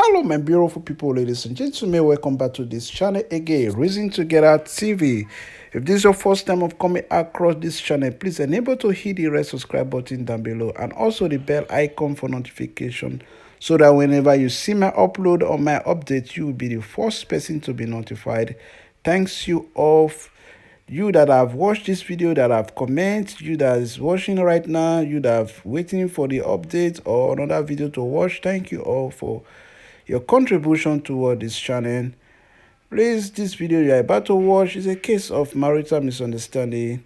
Hello my beautiful people, ladies and gentlemen, welcome back to this channel again, Reason Together TV. If this is your first time of coming across this channel, please enable to hit the red subscribe button down below and also the bell icon for notification so that whenever you see my upload or my update, you will be the first person to be notified. Thanks you all, you that have watched this video, that have commented, you that is watching right now, you that have waiting for the update or another video to watch. Thank you all for your contribution toward this channel. Please, this video you are about to watch is a case of marital misunderstanding.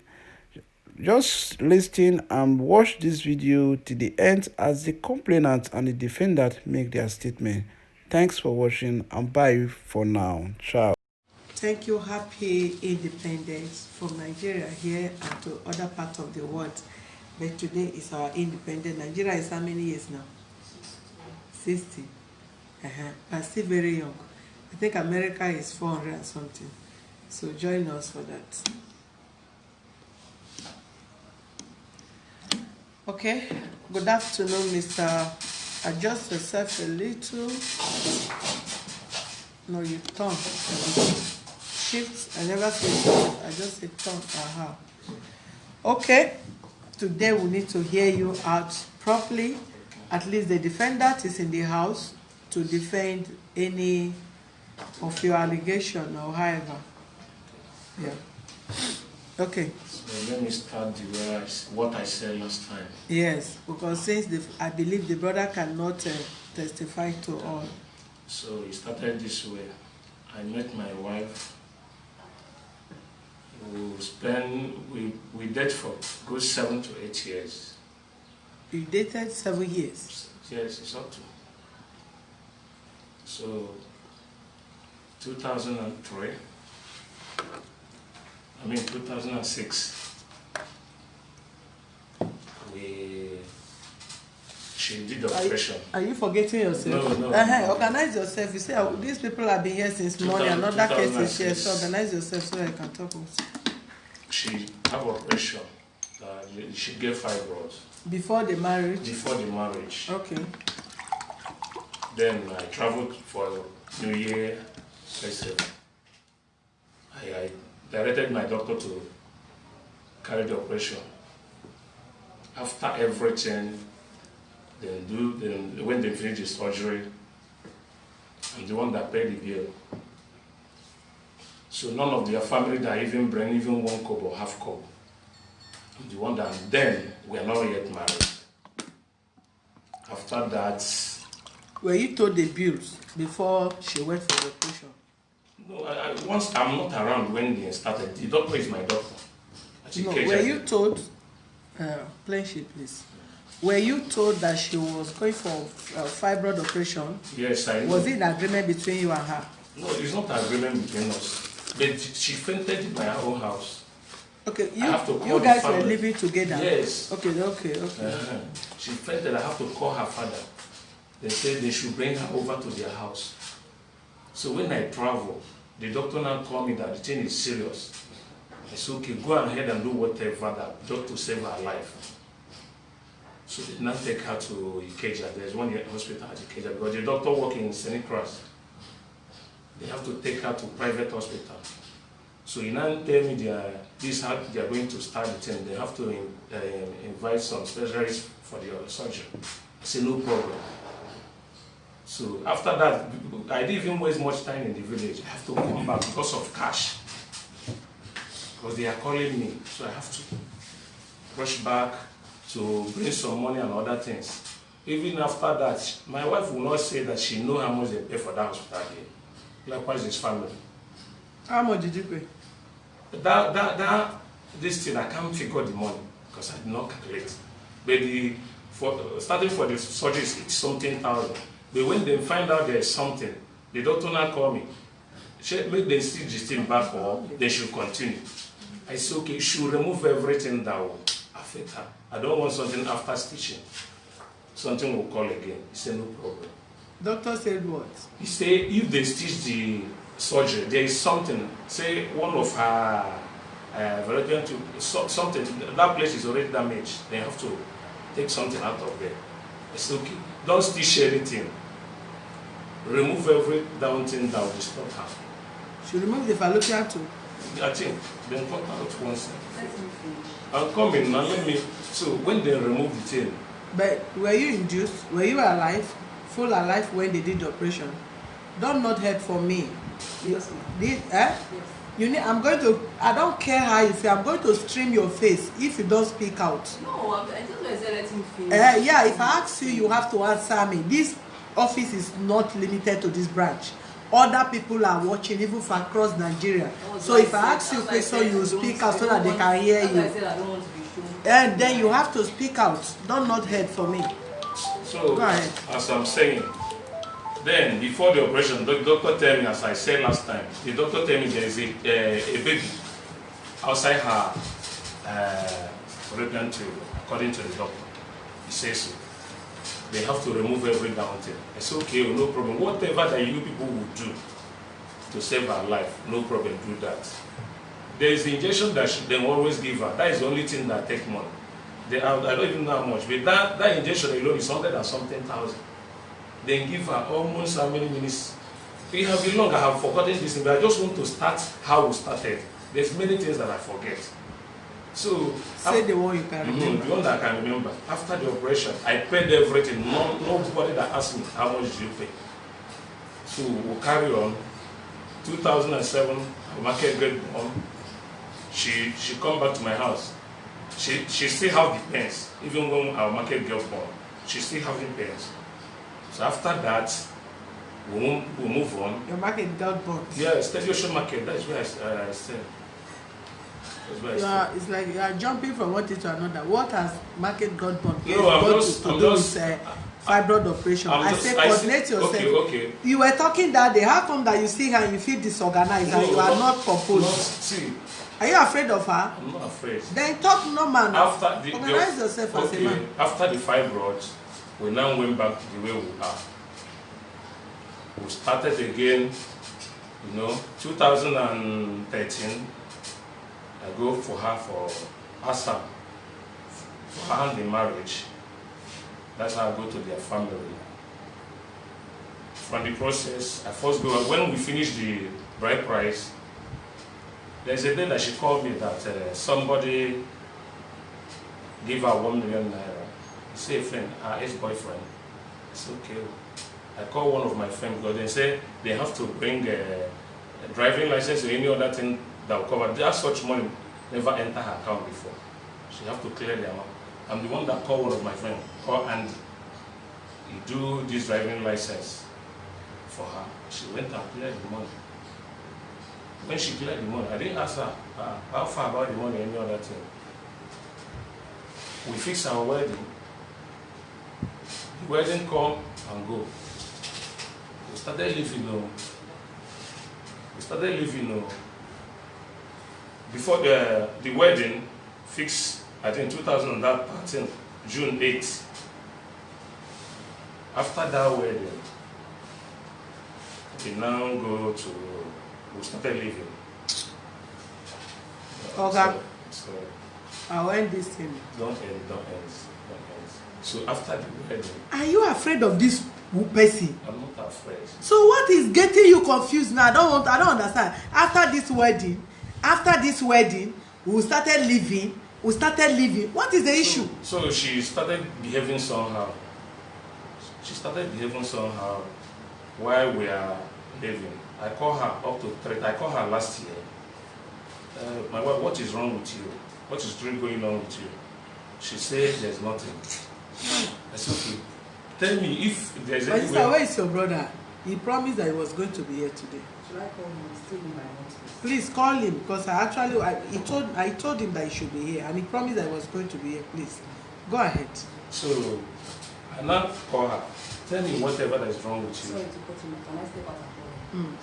Just listen and watch this video to the end as the complainant and the defendant make their statement. Thanks for watching and bye for now. Ciao. Thank you. Happy independence from Nigeria here and to other parts of the world. But today is our independence. Nigeria is how many years now? 60. But still very young. I think America is 400 and something. So join us for that. Okay. Good afternoon, Mr. Adjust yourself a little. No, you turn. Shift. I never say shift. I just say turn. Okay. Today we need to hear you out properly. At least the defendant is in the house to defend any of your allegation or however. Yeah. Okay. So let me start the way what I said last time. Yes, because since I believe the brother cannot testify to all. So it started this way. I met my wife. We date for good 7 to 8 years. You dated 7 years? Yes, it's up to. So 2003. 2006. She did the operation. Are you forgetting yourself? No. Organize yourself. You say these people have been here since morning. Another case is here, so organize yourself so I can talk with you. She had operation. She gave fibroids. Before the marriage? Before the marriage. Okay. Then I traveled for New Year. I directed my doctor to carry the operation. After everything, when they finish the surgery, I'm the one that paid the bill. So none of their family that even bring even 1 kobo or half kobo. I'm the one that, then we are not yet married. After that. Were you told the bills before she went for the operation? No, once I'm not around when they started, the doctor is my doctor. No, were you told, plain sheet please, were you told that she was going for fibroid operation? Yes, I know. Was it an agreement between you and her? No, it's not an agreement between us. But she fainted in my own house. Okay, you guys were living together? Yes. Okay. She fainted, I have to call her father. They said they should bring her over to their house. So when I travel, the doctor now called me that the thing is serious. I said, okay, go ahead and do whatever that just to save her life. So they now take her to Ikeja. There's one hospital at Ikeja because the doctor working in St. Cross. They have to take her to private hospital. So he now tell me they are going to start the thing. They have to invite some specialists for the surgery. I said, no problem. So after that, I didn't even waste much time in the village. I have to come back because of cash. Because they are calling me. So I have to rush back to bring some money and other things. Even after that, my wife will not say that she knows how much they pay for that hospital here. Likewise, his family. How much did you pay? This thing, I can't figure the money because I did not calculate. But starting for the surgery is something thousand. But when they find out there's something, the doctor now call me. Make them stitch this thing back or they should continue. I said, okay, you should remove everything that will affect her. I don't want something after stitching. Something will call again. He said, no problem. Doctor said what? He said, if they stitch the surgery, there is something, say one of her something, that place is already damaged. They have to take something out of there. I said, okay, don't stitch anything. remove every down thing that will disturb her. She removed the fallopian tube. I think then cut out one side. I'm coming now. Let me. So when they remove the thing, But were you induced? Were you alive? Full alive when they did the operation? Don't not head for me. Yes, This, eh? yes. You need. I'm going to. I don't care how you feel. I'm going to stream your face if you don't speak out. No, I just want to say let him finish. Yeah. If I ask you, you have to answer me. This office is not limited to this branch. Other people are watching even from across Nigeria. So if I ask you question, you speak out so that they can hear you. I said I don't want to be shown. And then you have to speak out. Don't not head for me. so Go ahead. as I'm saying, then before the operation, the doctor tell me, as I said last time, the doctor tell me there is a baby outside her fallopian tube, according to the doctor. He says so. They have to remove every down thing. I said, okay, no problem. Whatever that you people would do to save her life, no problem, do that. There is the injection that they always give her. That is the only thing that take money. I don't even know how much, but that injection alone is 100 and something thousand. Then give her almost how many minutes? We have been long, I have forgotten this, but I just want to start how we started. There's many things that I forget. So Say the one you can remember. the one that I can remember. After the operation, I paid everything. Nobody that asked me how much did you pay. So we'll carry on. 2007, market grade born. She come back to my house. She still have the pains, even when our market girl born. She still having pains. So after that, we'll move on. Your market got burnt. Yeah, Steady Ocean Market. That's where I said. That's where I said. It's like you are jumping from one thing to another. What has market got burnt? No, I'm got just- to I'm do just- with fibroid operation. I say coordinate yourself. Okay. You were talking that day. How come that you see her and you feel disorganized and you are not composed? See, Are you afraid of her? I'm not afraid. Then talk normal now. After the Organize yourself as a man. after the fibroids, we now went back to the way we are. We started again, 2013. I go for her for ASAM, for her and the marriage. That's how I go to their family. From the process, I first go, when we finish the bride price, there's a day that she called me that somebody gave her 1 million naira. He said, friend, her ex-boyfriend. I said, okay. I called one of my friends because they say they have to bring a driving license or any other thing that will cover. That such money never enter her account before. She have to clear the amount. I'm the one that called one of my friends, called Andy. He do this driving license for her. She went and cleared the money. When she cleared the money, I didn't ask her how far about the money, any other thing. We fixed our wedding. The wedding come and go. We started living. Before the wedding, fixed, I think 2013, June 8th. After that wedding, we now we started living. Okay. So I'll end this thing. don't end. So after the wedding, Are you afraid of this person? I'm not afraid. So what is getting you confused now? I don't understand. After this wedding, we started living. What is the issue? So she started behaving somehow. While we are living. I called her up to 3. I called her last year. My wife, what is wrong with you? What is really going on with you? She said there's nothing. I said, okay. Tell me if there's My any sister, way. where is your brother? He promised that he was going to be here today. Should I call him? He's still in my hospital. Please call him because I told him that he should be here and he promised that he was going to be here. Please go ahead. So I now call her. Tell me whatever that is wrong with you. Sorry to cut him off. Can I step out and call him?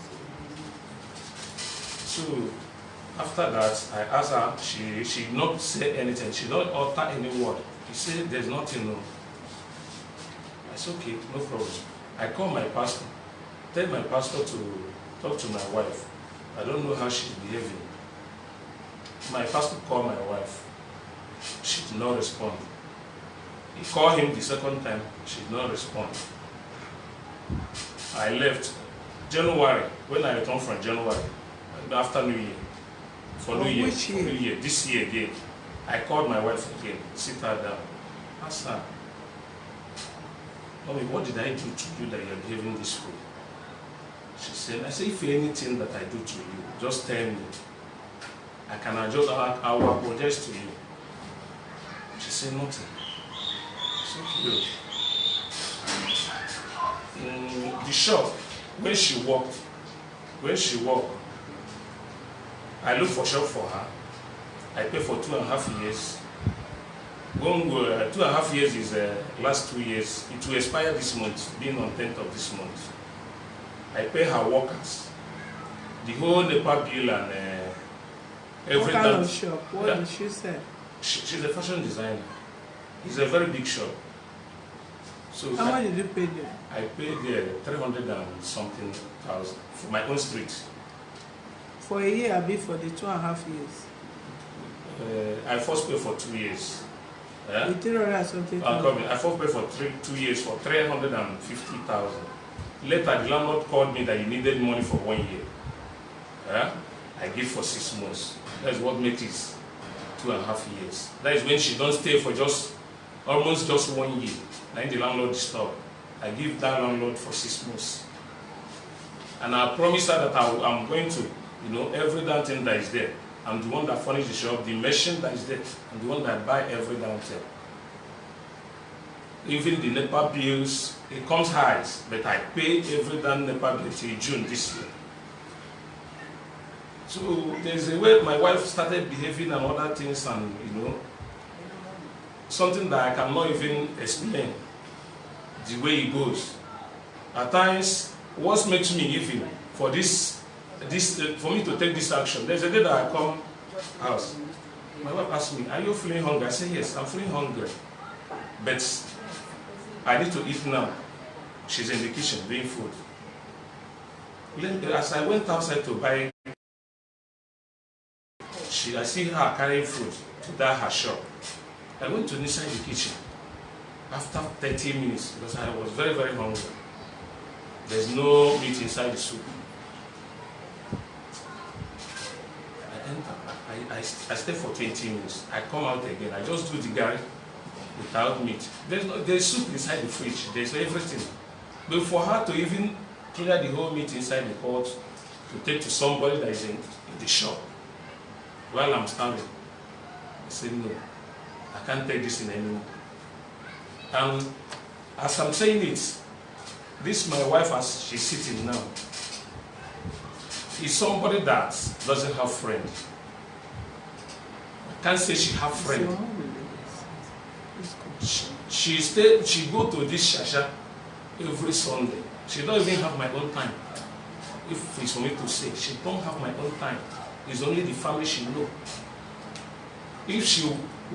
So after that, I asked her, she did not say anything. She don't utter any word. She said there's nothing. No. I said, okay, no problem. I call my pastor. Tell my pastor to talk to my wife. I don't know how she's behaving. My pastor called my wife. She did not respond. He called him the second time. She did not respond. I left January. When I returned from January, after New Year, for New Year, Which year? New Year, this year again, I called my wife again, sit her down, asked her, Mommy, what did I do to you that you're behaving this way? She said, I say, if anything that I do to you, just tell me. I can adjust, I will apologize to you. She said, nothing. So the shop, when she walked, I look for shop for her. I pay for 2.5 years. 2.5 years is last 2 years. It will expire this month, being on 10th of this month. I pay her workers. The whole NEPA bill and everything. What kind of shop? What did she say? She's a fashion designer. It's a very big shop. So How much did you pay them? I paid there 300 and something thousand for my own street. For a year, I be for the 2.5 years. I first paid for 2 years. The 300 and something. I first paid for 2 years for 350,000. Later, the landlord called me that he needed money for 1 year. I give for 6 months. That's what makes it 2.5 years. That is when she don't stay for almost just 1 year. Then the landlord disturbed. I give that landlord for 6 months. And I promise her that I'm going to, every damn thing that is there. I'm the one that furnish the shop, the machine that is there. I'm the one that buy every damn thing. Even the NEPA bills, it comes high, but I pay every damn NEPA bill till June this year. So there's a way my wife started behaving and other things, and something that I cannot even explain the way it goes. At times, what makes me even for for me to take this action? There's a day that I come house. My wife asked me, "Are you feeling hungry?" I say, "Yes, I'm feeling hungry, but I need to eat now." She's in the kitchen doing food. As I went outside to buy, I see her carrying food to that her shop. I went to inside the kitchen after 30 minutes because I was very, very hungry. There's no meat inside the soup. I enter. I stay for 20 minutes. I come out again. I just do the garri without meat. There's soup inside the fridge. There's everything. But for her to even clear the whole meat inside the pot to take to somebody that is in the shop while I'm standing, I said, no, I can't take this in anymore. And as I'm saying it, this my wife, as she's sitting now, is somebody that doesn't have friend. I can't say she have friend. She go to this shasha every Sunday. She don't even have my own time. If it's for me to say, she don't have my own time. It's only the family she know. If she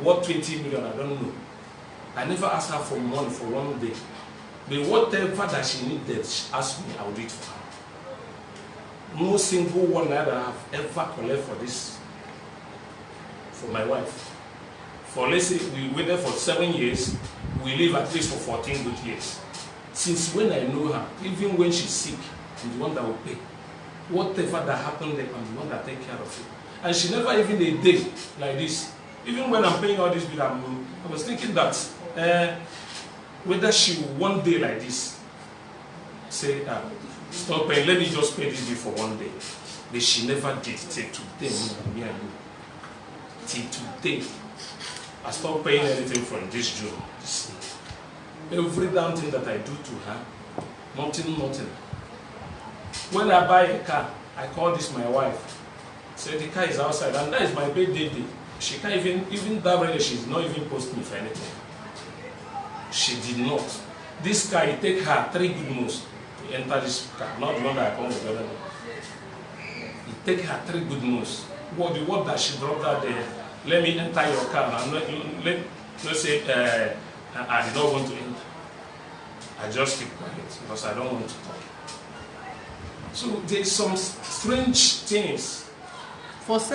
worth 20 million, I don't know. I never asked her for money for 1 day. But whatever that she needed, she asked me, I will do it for her. No single one that I have ever collected for this, for my wife. For let's say we waited for 7 years, we live at least for 14 good years. Since when I know her, even when she's sick, I'm the one that will pay. Whatever that happened there, I'm the one that take care of it. And she never even a day like this. Even when I'm paying all this bill, I was thinking that whether she one day like this, say, stop paying, let me just pay this bill for 1 day. But she never did till today, me and you. Till today. I stopped paying anything from this June. This year. Every damn thing that I do to her, nothing. When I buy a car, I call this my wife. Say the car is outside, and that is my birthday day. She can't even that really, she's not even post me for anything. She did not. This car, it take her 3 good months to enter this car, not the one that I come with the other day. It take her 3 good months. What the word that she dropped out there, let me enter your car, and let's say I did not want to enter. I just keep quiet because I don't want to talk. So there's some strange things. Both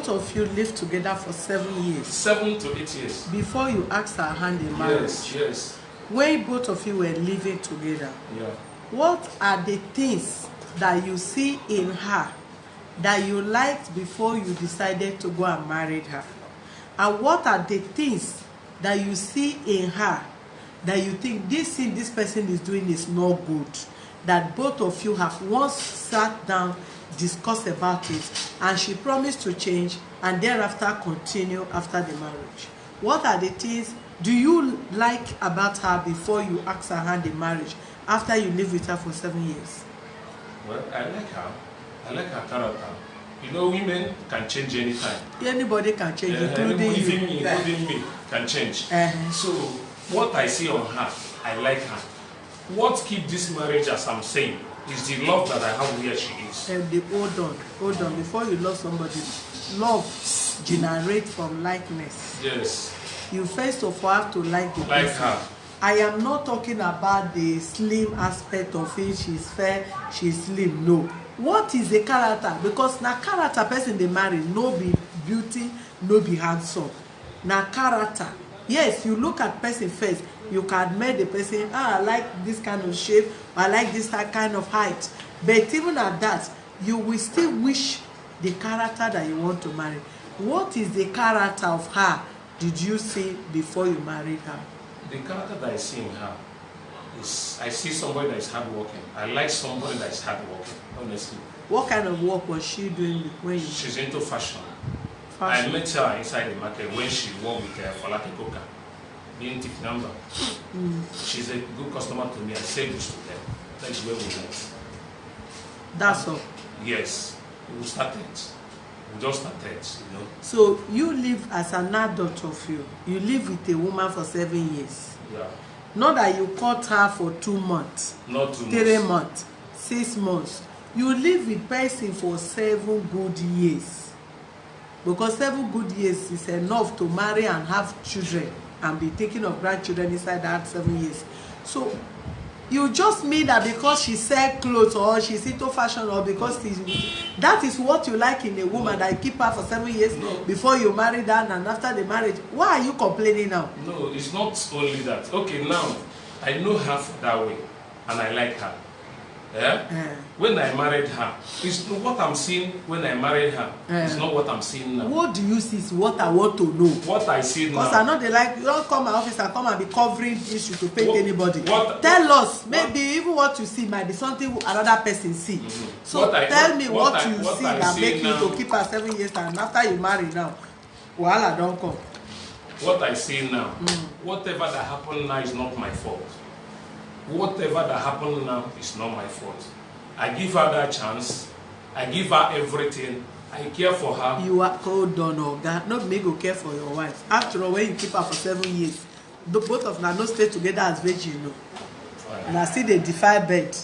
of you lived together for 7 years. 7 to 8 years. Before you asked her hand in marriage. Yes. When both of you were living together, yeah, What are the things that you see in her that you liked before you decided to go and marry her? And what are the things that you see in her that you think this thing this person is doing is not good, that both of you have once sat down, discussed about it, and she promised to change, and thereafter continue after the marriage? What are the things do you like about her before you ask her hand in marriage, after you live with her for 7 years? Well, I like her. I like her character. You know, women can change anytime. Anybody can change, including even you. including me, can change. Uh-huh. So, what I see on her, I like her. What keeps this marriage, as I'm saying, is the love that I have where she is. Hold on. Before you love somebody, love generates from likeness. Yes. You first of all have to like the Like person. her. I am not talking about the slim aspect of it. She's fair, she's slim. No. What is the character? Because na character person they marry, no be beauty, no be handsome. Na character. Yes, you look at person first. You can admire the person. I like this kind of shape. I like this kind of height. But even at that, you will still wish the character that you want to marry. What is the character of her did you see before you married her? The character that I see in her is, I see somebody that is hardworking. I like somebody that is hardworking, honestly. What kind of work was she doing when you... She's into fashion. Fashion. I met her inside the market when she worked with Falake Koka, being tip number. She's a good customer to me. I say this to them. That's where we met. That's all. Yes, we started. We just started, you know. So you live as an adult of you. You live with a woman for 7 years. Yeah. Not that you caught her for 2 months, Not too 3 much. months, 6 months. You live with person for 7 good years. Because 7 good years is enough to marry and have children and be taking of grandchildren inside that 7 years. So you just mean that because she sell clothes or she's into fashion or because that is what you like in a woman, that you keep her for 7 years before you marry her, and after the marriage, why are you complaining now? No, it's not only that. Okay, now I know her that way and I like her. Yeah? When I married her, it's what I'm seeing when I married her. It's not what I'm seeing now. What do you see is what I want to know. What I see now. Because I know they like, you don't come my office and come and be covering issue to paint anybody. Tell us, maybe even what you see might be something another person see. So tell me what you see that make you to keep her 7 years, and after you marry now, wahala don't come. What I see now, whatever that happened now is not my fault. Whatever that happened now is not my fault. I give her that chance. I give her everything. I care for her. You are hold on, Oga. Not me go care for your wife. After all, when you keep her for 7 years, both of them no stay together as virgin, no. And I see they defy bed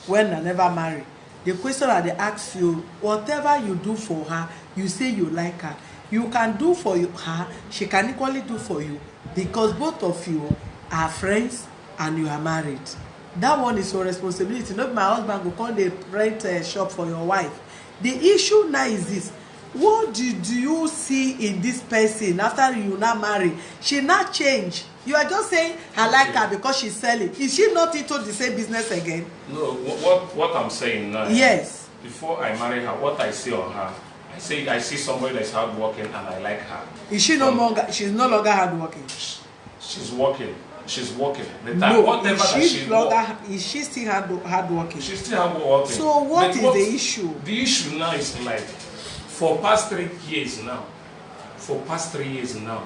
when I never marry. The question that they ask you, whatever you do for her, you say you like her. You can do for her, she can equally do for you, because both of you are friends and you are married. That one is your responsibility. Not my husband go come dey rent a shop for your wife. The issue now is this: what did you see in this person after you now marry? She not change. You are just saying I like her because she's selling. Is she not into the same business again? No, what I'm saying now. Yes. Before I marry her, what I see on her, I see somebody that's hardworking and I like her. Is she no longer? She's no longer hardworking. She's working. She's working. No, is she still hardworking? She's still hardworking. So what is the issue? The issue now is like, for past 3 years now,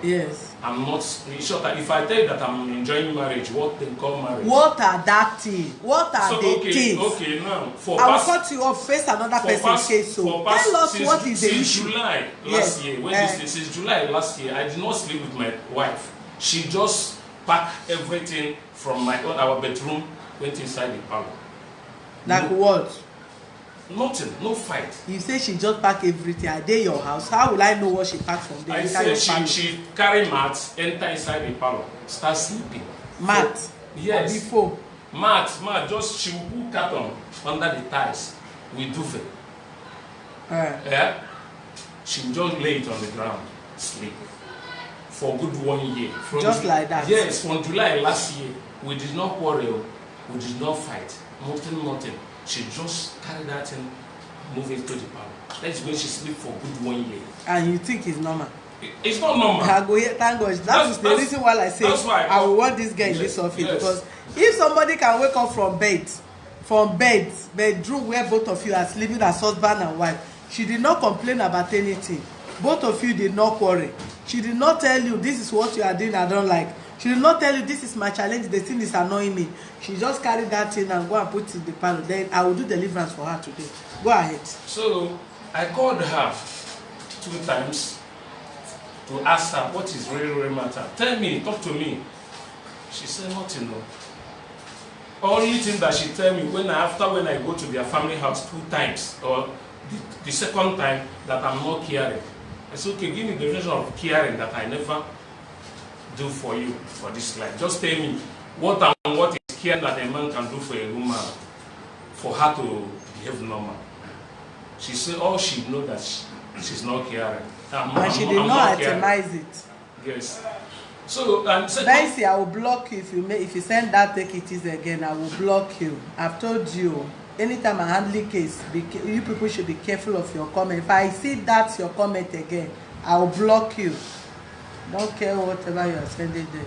Yes. I'm not sure that if I tell you that I'm enjoying marriage, what they call marriage? What are that thing? What are the things? Okay, now for I will cut you off, face another person's case. So tell us what is the issue. July last year, since July last year, I did not sleep with my wife. She just packed everything from our bedroom, went inside the parlor. Like what? Nothing, no fight. You say she just packed everything. Are they your house? How will I know what she packed from there? I said she carry mat, enter inside the parlor, start sleeping. Mat? Yes. Or before? Mat, just she will put carton under the tiles with duvet. Yeah? She just lay it on the ground, sleep. For good 1 year. Just like that? Yes, from July last year, we did not quarrel. We did not fight. Nothing. She just carried that thing, move into the parlor. That's when she sleep for good 1 year. And you think it's normal? It's not normal. I go here, thank God. That's the reason why I say why I will want this girl in this office. Because if somebody can wake up from bedroom where both of you are sleeping as husband and wife, she did not complain about anything. Both of you did not quarrel. She did not tell you this is what you are doing I don't like. She did not tell you this is my challenge, the thing is annoying me. She just carried that thing and go and put it in the parlor. Then I will do deliverance for her today. Go ahead. So I called her 2 times to ask her what is really matter. Tell me, talk to me. She said nothing. No. Only thing that she tell me when I go to their family house 2 times, or the second time, that I'm not caring. I said, okay, give me the definition of caring that I never do for you for this life. Just tell me what is care that a man can do for a woman for her to behave normal. She said all she know that she's not caring. And she did not itemize it. Yes. So Nancy, I will block you if you send that take it easy again. I will block you. I've told you. Anytime I handle case, you people should be careful of your comment. If I see that's your comment again, I will block you. Don't care whatever you are sending there.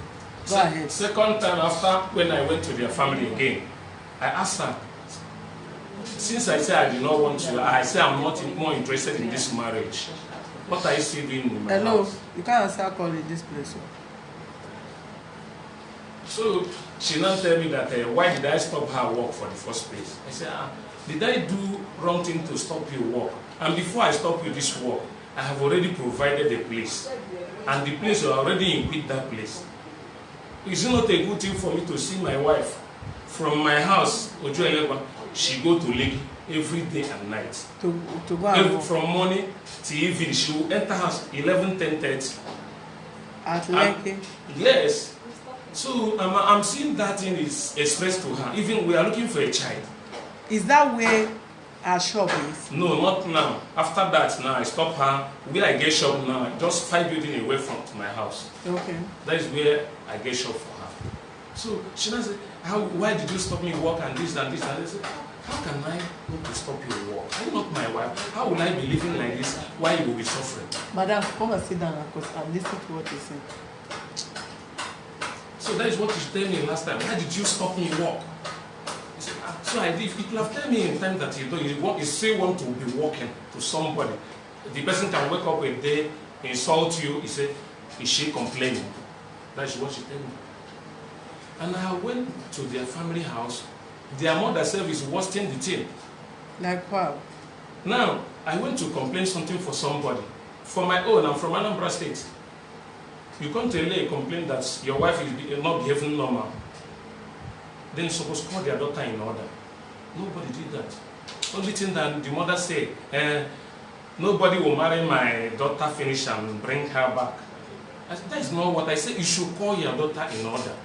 Go ahead. Second time after when I went to their family again, I asked her, since I said I did not want to, I said I'm not more interested in this marriage. What are you still doing in my house? You can't answer call in this place. So she now tell me that why did I stop her work for the first place? I said, did I do wrong thing to stop your work? And before I stop you this work, I have already provided a place. And the place, you already in that place. Is it not a good thing for me to see my wife from my house, she go to Lake every day and night. To go and from morning to evening, she will enter house 11, 10:30. At Lake? Yes. So I'm seeing that thing is expressed to her. Even we are looking for a child. Is that where her shop is? No, not now. After that, now I stop her. Where I get shop now, just 5 buildings away from my house. Okay. That is where I get shop for her. So she now say, why did you stop me work and this and this and this? How can I not to stop your work? Are you not my wife? How will I be living like this while you will be suffering? Madam, come and sit down because I'm listening to what you say. So that is what you told me last time. Why did you stop me work? So I did. If you have told me in time that you still want to be working to somebody, the person can wake up a day, insult you, he say, is she complaining? That's what she told me. And I went to their family house. Their mother self is worsening the thing. Like wow. Now, I went to complain something for somebody. For my own, I'm from Anambra State. You come to LA and complain that your wife is not behaving normal. Then you're supposed to call their daughter in order. Nobody did that. Only thing that the mother said, nobody will marry my daughter, finish and bring her back. I said, that is not what I said. You should call your daughter in order.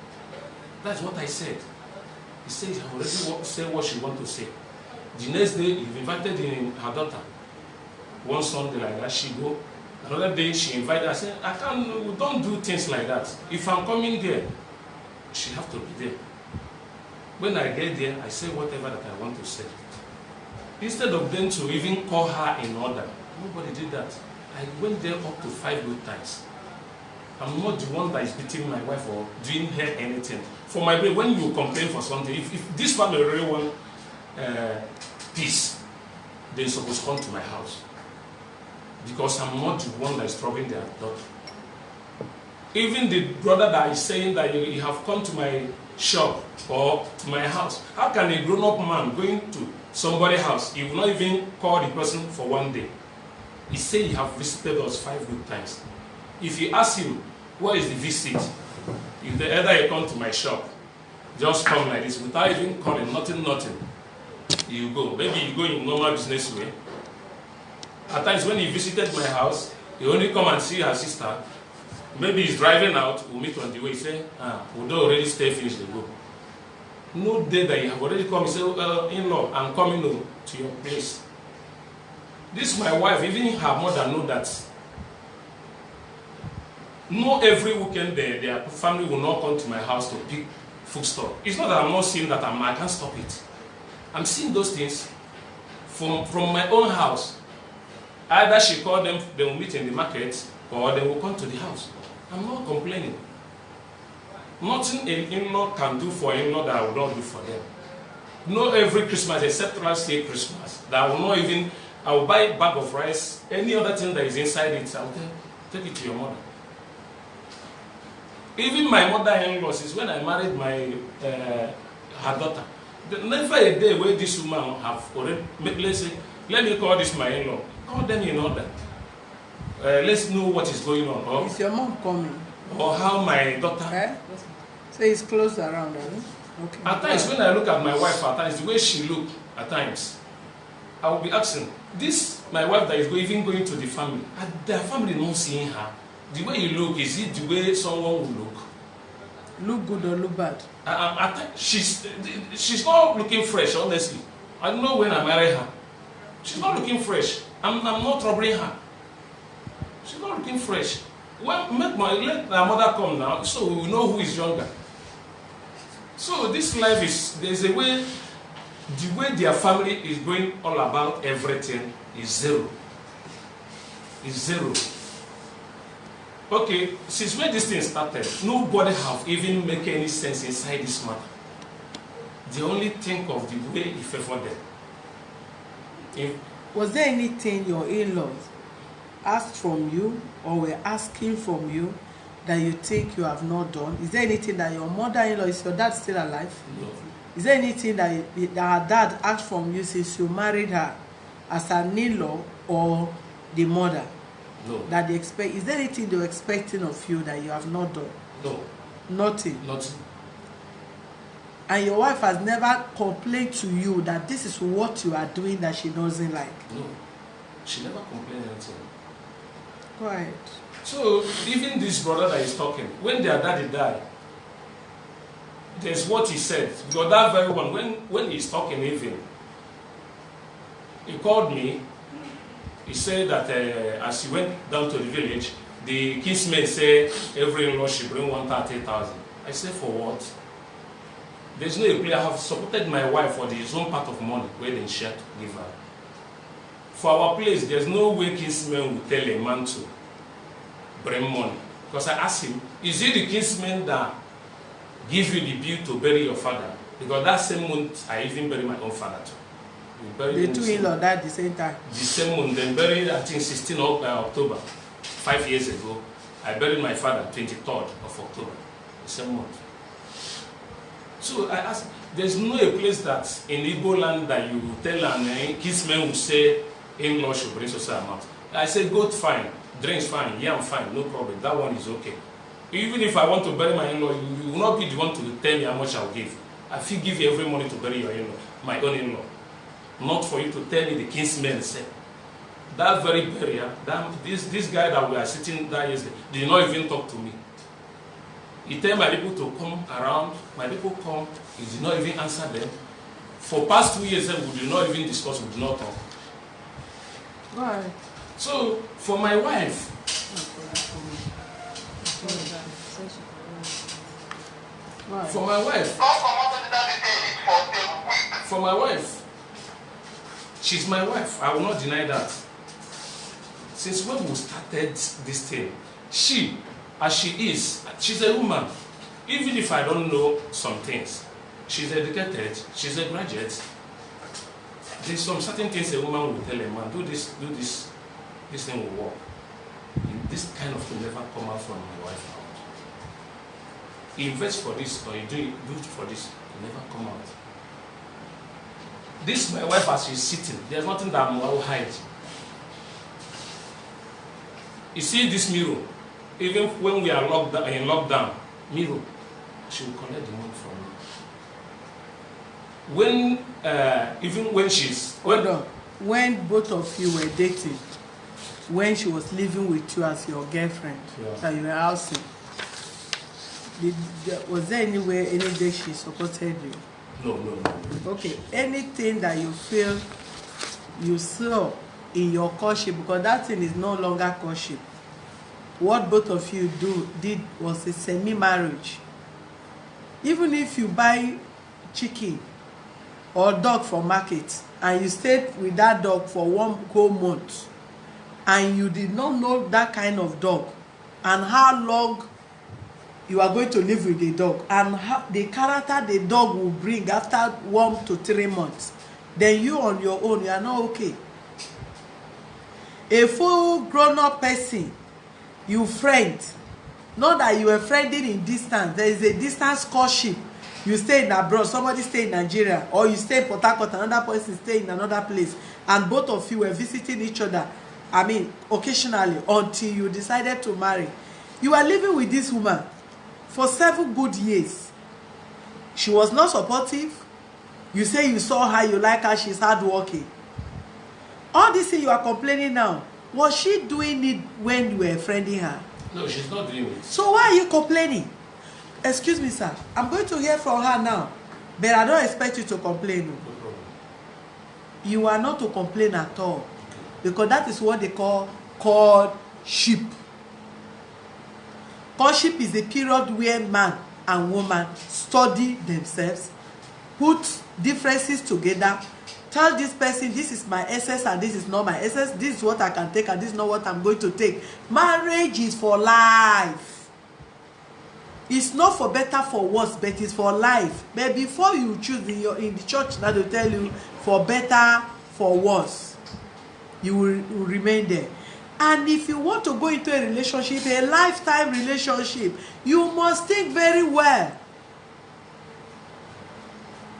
That's what I said. He said he already said what she want to say. The next day, he invited her daughter. One Sunday like that, she go. Another day, she invited her. I said, we don't do things like that. If I'm coming there, she have to be there. When I get there, I say whatever that I want to say. Instead of them to even call her in order, nobody did that. I went there up to 5 good times. I'm not the one that is beating my wife or doing her anything. For my brain, when you complain for something, if this family really want peace, they're supposed to come to my house. Because I'm not the one that is troubling their daughter. Even the brother that is saying that you have come to my shop or to my house, how can a grown-up man going to somebody's house, he will not even call the person for 1 day? He said he have visited us 5 good times. If you ask him, where is the visit? If the either he come to my shop, just come like this, without even calling, nothing. You go. Maybe you go in normal business way. At times when he visited my house, he only come and see her sister. Maybe he's driving out, we'll meet on the way. He say, we don't already stay finished, they go. No day that you have already come, he say, in-law, I'm coming to your place. This my wife, even her mother know that. No, every weekend their family will not come to my house to pick Full stop. It's not that I'm not seeing that I can't stop it. I'm seeing those things from my own house. Either she called them, they will meet in the market, or they will come to the house. I'm not complaining. Nothing an in-law can do for in-law that I will not do for them. No, every Christmas except last year Christmas, that I will not even, I will buy a bag of rice, any other thing that is inside it, I will take it to your mother. Even my mother-in-law, since when I married her daughter, never a day where this woman have already, let's say, let me call this my in-law, call them in order. Let's know what is going on. Or, Is your mom coming? Or how my daughter. Eh? So it's close around, eh? Okay. At times, when I look at my wife, at times, the way she look, at times, I will be asking, this, my wife that is even going to the family, their family not seeing her. The way you look, is it the way someone will look? Look good or look bad? At times, she's not looking fresh, honestly. I don't know when I marry her. She's not looking fresh. I'm not troubling her. She's not looking fresh. Well, let my mother come now, so we will know who is younger. So this life is, there's a way, the way their family is going all about everything is zero. Is zero. Okay, since when this thing started, nobody have even make any sense inside this matter. They only think of the way it favored them. Was there anything your in-laws asked from you or were asking from you that you think you have not done? Is there anything that your mother-in-law, is your dad still alive? No. Is there anything that her dad asked from you since you married her as an in-law or the mother? No. That they expect? Is there anything they were expecting of you that you have not done? No. Nothing. Nothing. And your wife has never complained to you that this is what you are doing that she doesn't like? No. She never complained anything. Right. So even this brother that is talking, when their daddy died, there's what he said. Because that very one, when he's talking even, he called me. He said that as he went down to the village, the kinsmen say every in-law should bring 130,000. I said, for what? There's no place. I have supported my wife for his own part of money where they share to give her. For our place, there's no way kinsmen will tell a man to bring money. Because I asked him, is it the kinsmen that give you the bill to bury your father? Because that same month, I even buried my own father too. The two in-law died at the same time? The same month, then buried, I think, 16th of October. 5 years ago, I buried my father, 23rd of October, the same month. So I asked, there's no a place that in Igbo land that you tell an kinsman will say in-law should bring social amount. I said, goat fine, drinks fine, yam fine, no problem, that one is okay. Even if I want to bury my in-law, you will not be the one to tell me how much I'll give. I feel give you every money to bury your in-law, my own in-law. Not for you to tell me the kinsmen said. That very burial, this guy that we are sitting there yesterday did not even talk to me. He tell my people to come around, my people come, he did not even answer them. For past 2 years, we did not even discuss, we did not talk. Right. So, for my wife, Right. For my wife, she's my wife, I will not deny that. Since when we started this thing, she, as she is, she's a woman. Even if I don't know some things, she's educated, she's a graduate. There's some certain things a woman will tell a man, do this, this thing will work. And this kind of thing never come out from my wife out. Invest for this, or you do it for this, it never come out. This, my wife, as she's sitting, there's nothing that I will hide. You see this mirror, even when we are in lockdown, mirror, she will collect the money from me. When, even when she's... Hold on. When both of you were dating, when she was living with you as your girlfriend, that you were housing, was there anywhere, any day she supported you? No. Okay, anything that you feel you saw in your courtship, because that thing is no longer courtship. What both of you did was a semi-marriage. Even if you buy chicken or dog from market and you stayed with that dog for 1 whole month and you did not know that kind of dog and how long you are going to live with the dog and how the character the dog will bring after 1 to 3 months, then you on your own, you are not okay. A full grown-up person you friend, not that you are friending in distance, there is a distance courtship. You stay in abroad, somebody stay in Nigeria, or you stay in Port Harcourt, another person stay in another place, and both of you were visiting each other, I mean occasionally, until you decided to marry. You are living with this woman for 7 good years. She was not supportive. You say you saw her, you like her, she's hardworking. All this thing you are complaining now, was she doing it when you were friending her? No, she's not doing it. So why are you complaining? Excuse me, sir. I'm going to hear from her now, but I don't expect you to complain. No problem. You are not to complain at all, because that is what they call courtship. Courtship is a period where man and woman study themselves, put differences together, tell this person this is my essence and this is not my essence, this is what I can take and this is not what I'm going to take. Marriage is for life. It's not for better, for worse, but it's for life. But before you choose in the church, now they tell you for better, for worse, you will remain there. And if you want to go into a relationship, a lifetime relationship, you must think very well.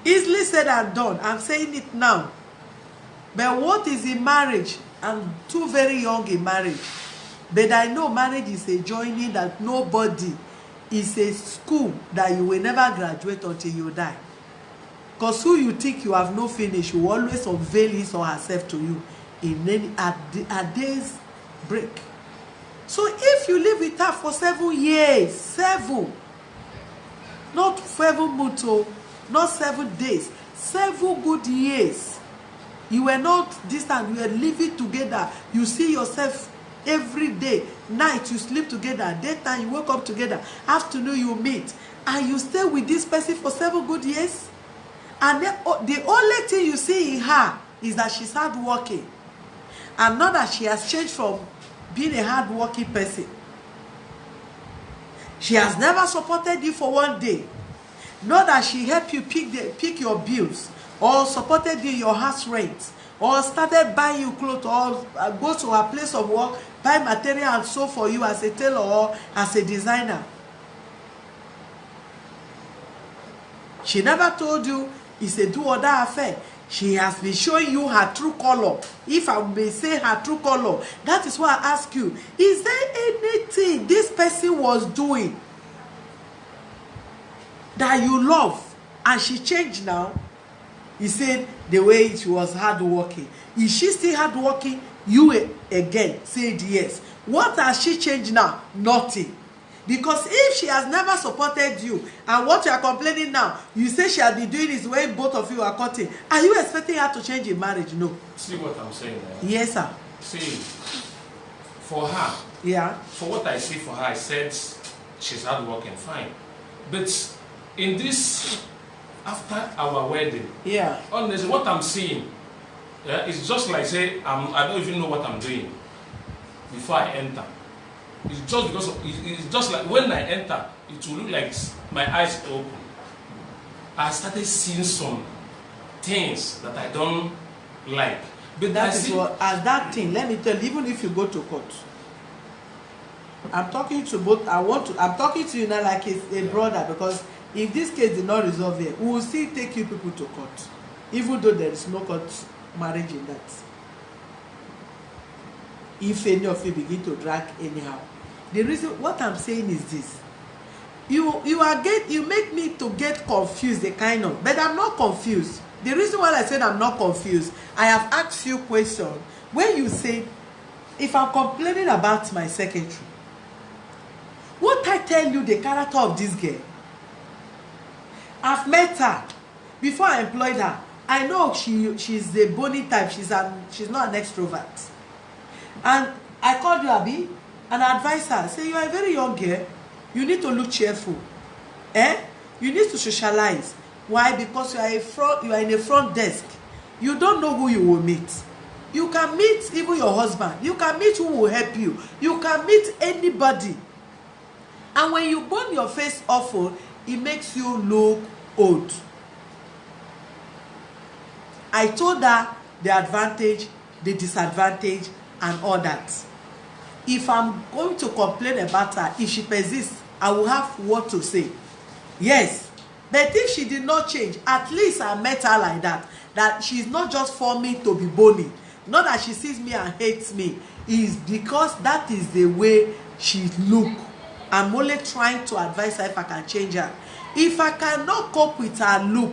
Easily said and done. I'm saying it now. But what is in marriage? I'm too very young in marriage. But I know marriage is a journey that nobody, is a school that you will never graduate until you die. Because who you think you have no finish, will always unveil his or herself to you in any a day's break. So if you live with her for 7 years, 7, not 7 months, not 7 days, 7 good years, you were not distant, you were living together, you see yourself every day, night you sleep together, daytime you wake up together, afternoon you meet, and you stay with this person for 7 good years, and then the only thing you see in her is that she's hardworking, and not that she has changed from being a hardworking person. She has never supported you for 1 day. Not that she helped you pick your bills, or supported you in your house rent, or started buying you clothes, or go to her place of work, buy material and sew for you as a tailor or as a designer. She never told you it's a do or die affair. She has been showing you her true color. If I may say her true color, that is why I ask you, is there anything this person was doing that you love and she changed now? He said the way she was hardworking. Is she still hardworking? You again said yes. What has she changed now? Nothing. Because if she has never supported you, and what you are complaining now, you say she has been doing is when both of you are cutting, are you expecting her to change in marriage? No. See what I'm saying? Yes, sir. See, for her, Yeah. for what I see for her, I said she's hardworking, fine. But in this, after our wedding, Yeah. honestly, what I'm seeing, it's just like say I don't even know what I'm doing before I enter. It's just because it's just like when I enter, it will look like my eyes open. I started seeing some things that I don't like. But That is what, as that thing, let me tell you, even if you go to court, I'm talking to both, I'm talking to you now like a brother, because if this case did not resolve here, we will still take you people to court, even though there is no court marriage in that. If any of you begin to drag anyhow. The reason, what I'm saying is this. You make me to get confused, the kind of, but I'm not confused. The reason why I said I'm not confused, I have asked you questions. When you say, if I'm complaining about my secretary, what I tell you the character of this girl? I've met her before I employed her. I know she's a bony type. She's not an extrovert. And I called you, Abi, and I advised her. Say, you are a very young girl. You need to look cheerful. You need to socialize. Why? Because you are in a front desk. You don't know who you will meet. You can meet even your husband. You can meet who will help you. You can meet anybody. And when you burn your face often, it makes you look old. I told her the advantage, the disadvantage, and all that. If I'm going to complain about her, if she persists, I will have what to say. Yes. But if she did not change, at least I met her like that. That she's not just for me to be bony. Not that she sees me and hates me. It's because that is the way she look. I'm only trying to advise her if I can change her. If I cannot cope with her look,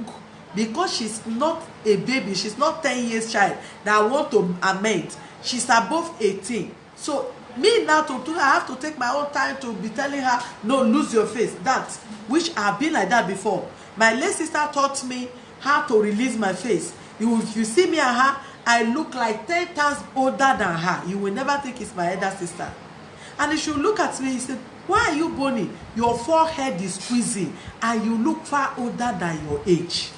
because she's not a baby, she's not 10 years child that I want to amend. She's above 18. So me now to do, I have to take my own time to be telling her, no, lose your face. That, which I've been like that before. My late sister taught me how to release my face. If you see me and her, I look like 10 times older than her. You will never think it's my elder sister. And if you look at me, he said, why are you bony? Your forehead is squeezing and you look far older than your age.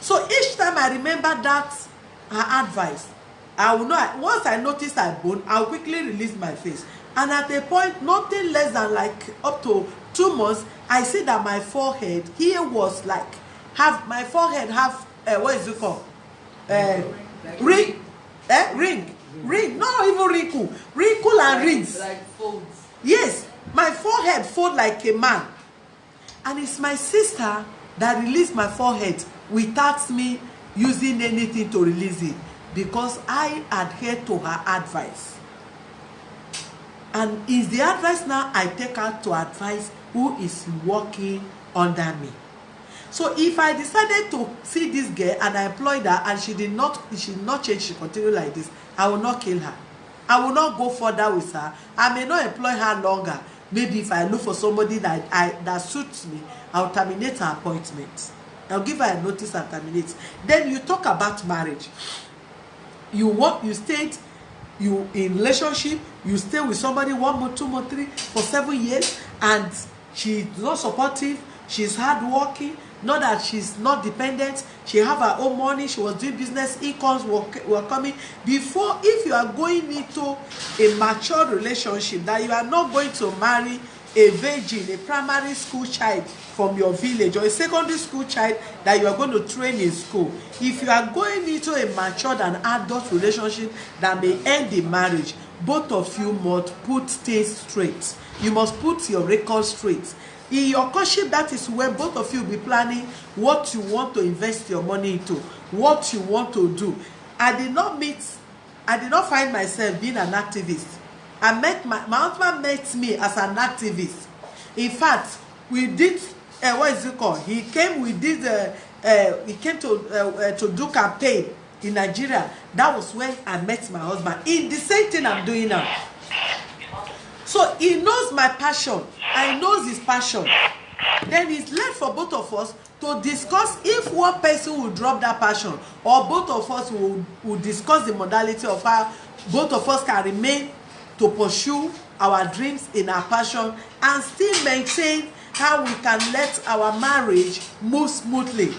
So each time I remember that her advice, I will know, once I notice I bone, I'll quickly release my face. And at a point, nothing less than like up to 2 months, I see that my forehead here was like, my forehead have, what is it called? Ring. Ring. Not even wrinkle. Wrinkle and rings. Like folds. Yes. My forehead fold like a man. And it's my sister that released my forehead without me using anything to release it. Because I adhere to her advice. And is the advice now I take her to advise who is working under me. So if I decided to see this girl and I employed her and she did not change, she continued like this, I will not kill her. I will not go further with her. I may not employ her longer. Maybe if I look for somebody that suits me, I'll terminate her appointment. I'll give her a notice and terminate. Then you talk about marriage. You stayed in relationship, you stay with somebody 1 month, 2 months, 3 for 7 years, and she's not supportive, she's hardworking, not that she's not dependent, she have her own money, she was doing business, incomes were coming. Before, if you are going into a mature relationship, that you are not going to marry a virgin, a primary school child from your village, or a secondary school child that you are going to train in school. If you are going into a matured and adult relationship that may end in marriage, both of you must put things straight. You must put your record straight. In your courtship, that is when both of you will be planning what you want to invest your money into, what you want to do. I did not find myself being an activist. My husband met me as an activist. In fact, we did what is it called? He came to do campaign in Nigeria. That was when I met my husband. In the same thing I'm doing now. So he knows my passion. I know his passion. Then it's left for both of us to discuss if one person will drop that passion, or both of us will discuss the modality of how both of us can remain to pursue our dreams in our passion and still maintain how we can let our marriage move smoothly.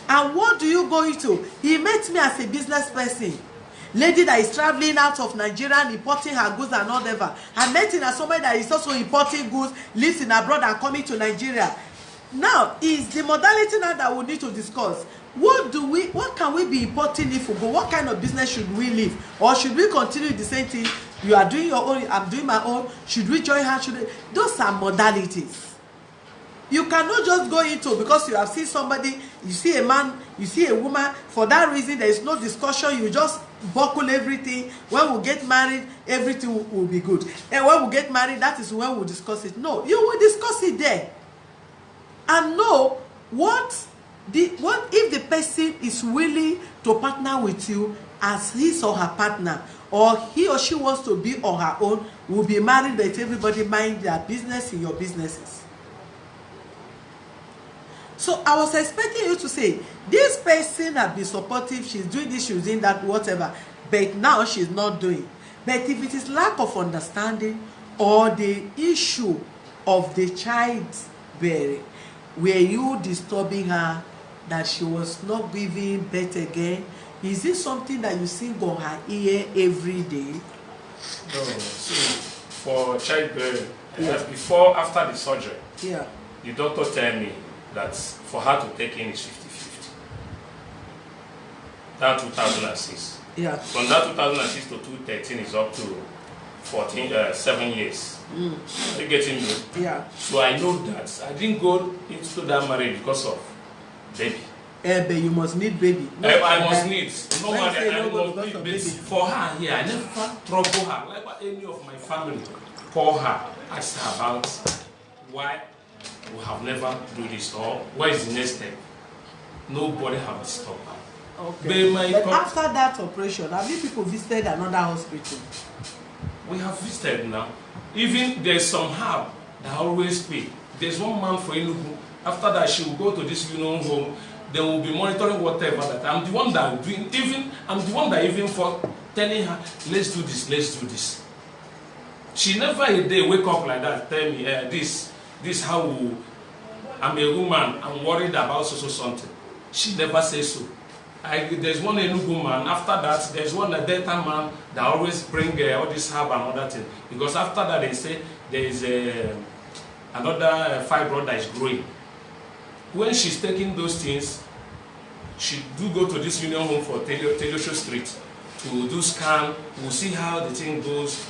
And what do you go into? He met me as a business person. Lady that is traveling out of Nigeria and importing her goods and whatever. I met him as somebody that is also importing goods, lives in abroad and coming to Nigeria. Now is the modality now that we need to discuss. What can we be importing if we go? What kind of business should we live? Or should we continue the same thing? You are doing your own, I'm doing my own. Should we join her? Those are modalities. You cannot just go into, because you have seen somebody, you see a man, you see a woman, for that reason there is no discussion, you just buckle everything. When we get married, everything will be good. And when we get married, that is when we'll discuss it. No, you will discuss it there. And know what if the person is willing to partner with you as his or her partner, or he or she wants to be on her own, will be married, but everybody mind their business in your businesses. So I was expecting you to say, this person has been supportive, she's doing this, she's doing that, whatever, but now she's not doing. But if it is lack of understanding or the issue of the child's buried. Were you disturbing her that she was not giving birth again? Is this something that you sing on her ear every day? No, see, for childbearing, Yeah. before, after the surgery, Yeah. the doctor tell me that for her to take in is 50-50. That 2006. Yeah. From that 2006 to 2013 is up to 7 years. Are you getting me? Yeah. So I know that I didn't go into that marriage because of baby. But you must need baby. I must need. No When you matter, say I no go must because need of baby. baby. For her here, I never trouble her. Like any of my family, call her, ask her about why we have never do this or what is the next step. Nobody have disturbed her. Okay. But But after that operation, have you people visited another hospital? we have visited now. Even there's some herb that always pay. There's one man for Enugu. After that, she will go to this union home. They will be monitoring whatever that. I'm the one that doing. I'm the one that even for telling her, let's do this, let's do this. She never a day wake up like that. Tell me, this how I'm a woman. I'm worried about so something. She never says so. There's one Enugu man. After that, there's one Delta man that always bring all this herb and other thing. Because after that, they say there is another fibroid that is growing. When she's taking those things, she do go to this union home for Telosho Street to do scan. We'll see how the thing goes.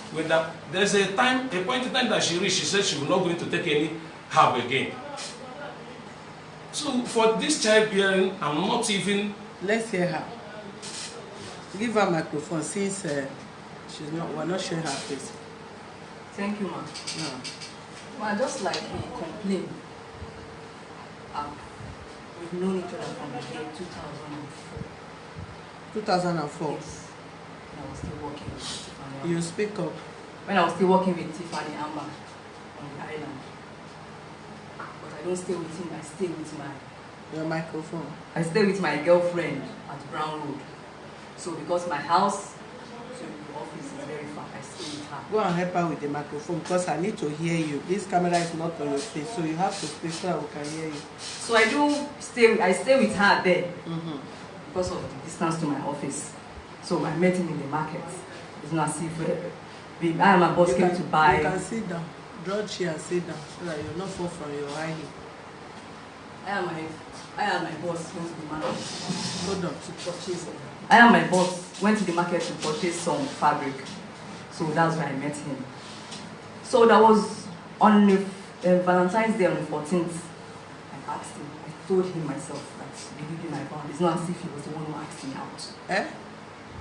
There's a point in time that she reached, she said she will not going to take any herb again. So for this childbearing, I'm not even. Let's hear her. Give her microphone since we're not showing her face. Thank you, ma. No. Ma, just like we complain, we've known each other from the year 2004. 2004. Yes. When I was still working with Tiffany. You speak up. When I was still working with Tiffany Amber on the island. But I don't stay with him, I stay with Your microphone. my girlfriend at Brown Road. So because my house to the office is very far, I stay with her. Go and help her with the microphone because I need to hear you. This camera is not on your face, so you have to speak so that we can hear you. So I stay with her there because of the distance to my office. So I met him in the market. It's not as if I and my boss came to buy. You can sit down. Draw chair and sit down so that you'll not fall from your high heel. I and my boss went to the market Hold on. to purchase. I and my boss went to the market to purchase some fabric. So that's where I met him. So that was on Valentine's Day on the 14th. I asked him, I told him myself that will you be my boss? It's not as if he was the one who asked me out. Eh?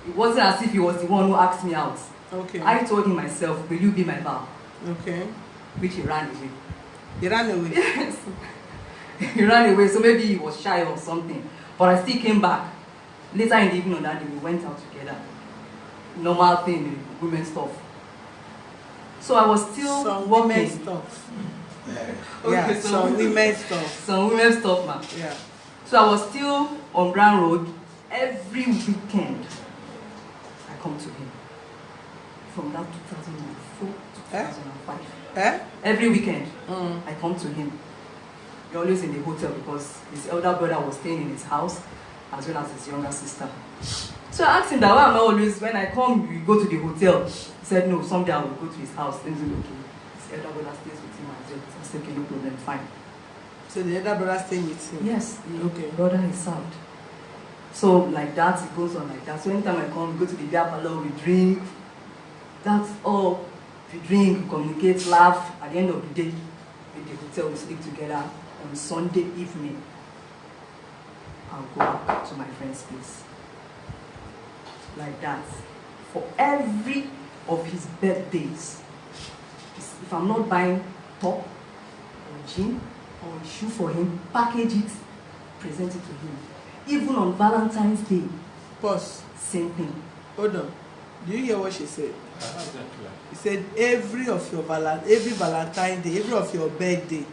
It wasn't as if he was the one who asked me out. Okay. I told him myself, will you be my bar? Okay. Which he ran away. He ran away. Yes. He ran away, so maybe he was shy or something. But I still came back. Later in the evening on that day, we went out together. Normal thing, women stuff. So I was still Some working. women stuff. Okay, Yeah, so some women stuff. Some women stuff, man. Yeah. So I was still on Brown Road. Every weekend, I come to him. From that 2004 to 2005. Eh? Every weekend, Mm. I come to him. You're always in the hotel because his elder brother was staying in his house as well as his younger sister. So I asked him that why am I always, when I come, you go to the hotel. He said, no, someday I will go to his house. Then he said, okay. His elder brother stays with him as well. I said, okay, no problem, fine. So the elder brother staying with him? Yes, the Okay. brother is served. So like that, it goes on like that. So anytime I come, we go to the beer parlor, we drink. That's all. We drink, we communicate, laugh. At the end of the day, in the hotel, we sleep together. On Sunday evening, I'll go back to my friend's place. Like that. For every of his birthdays. If I'm not buying top or jean or a shoe for him, package it, present it to him. Even on Valentine's Day, Pause. same thing. Hold on. Do you hear what she said? He said every Valentine Day, every of your birthday,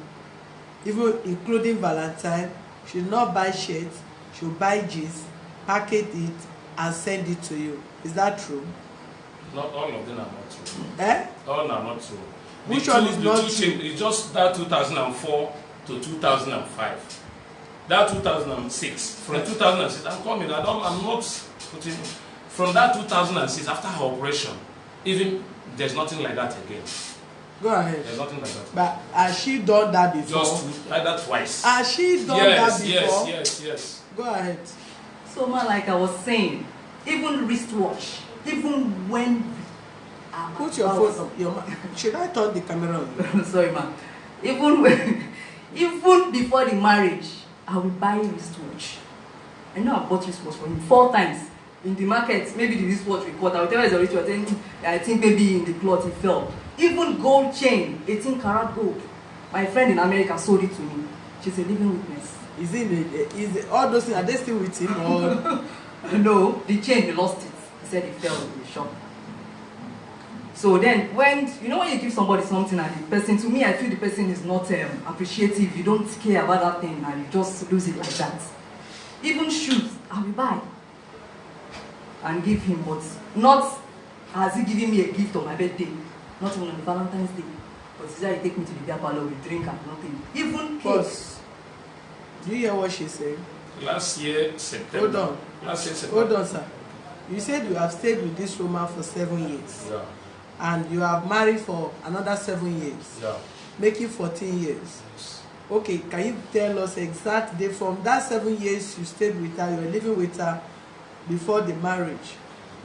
even including Valentine, she'll not buy shirts, she'll buy jeans, package it, and send it to you. Is that true? Not all of them are not true. Eh? All are not true. Which one is not true? It's just that 2004 to 2005. That 2006, from 2006, I'm coming, I'm not putting, from that 2006, after her operation, even, there's nothing like that again. Go ahead. There's nothing like that. But has she done that before? Just either twice. Has she done that before? Yes. Go ahead. So man, like I was saying, even wristwatch, even when Put your phone up. Your should I turn the camera on? sorry man. Even before the marriage, I will buy wristwatch. I know I bought wristwatch for him 4 times. In the market, maybe the wristwatch report, I will tell you the wristwatch, I think maybe in the cloth it fell. Even gold chain, 18 karat gold. My friend in America sold it to me. She's a living witness. Is all those things, are they still with him or? No, the chain, he lost it. He said it fell in the shop. So then, when you give somebody something and the person, to me, I feel the person is not appreciative. You don't care about that thing and you just lose it like that. Even shoes, I will buy and give him, but not as he giving me a gift on my birthday, not even on Valentine's Day. But he said he take me to the beer parlor, we drink and nothing. Even cakes. Do you hear what she said? Last year, September. Hold on. Last year, September. Hold on, sir. You said you have stayed with this woman for 7 years. Yeah. And you have married for another 7 years. Yeah. Making 14 years. Yes. Okay, can you tell us exact day from that 7 years you stayed with her, you were living with her before the marriage?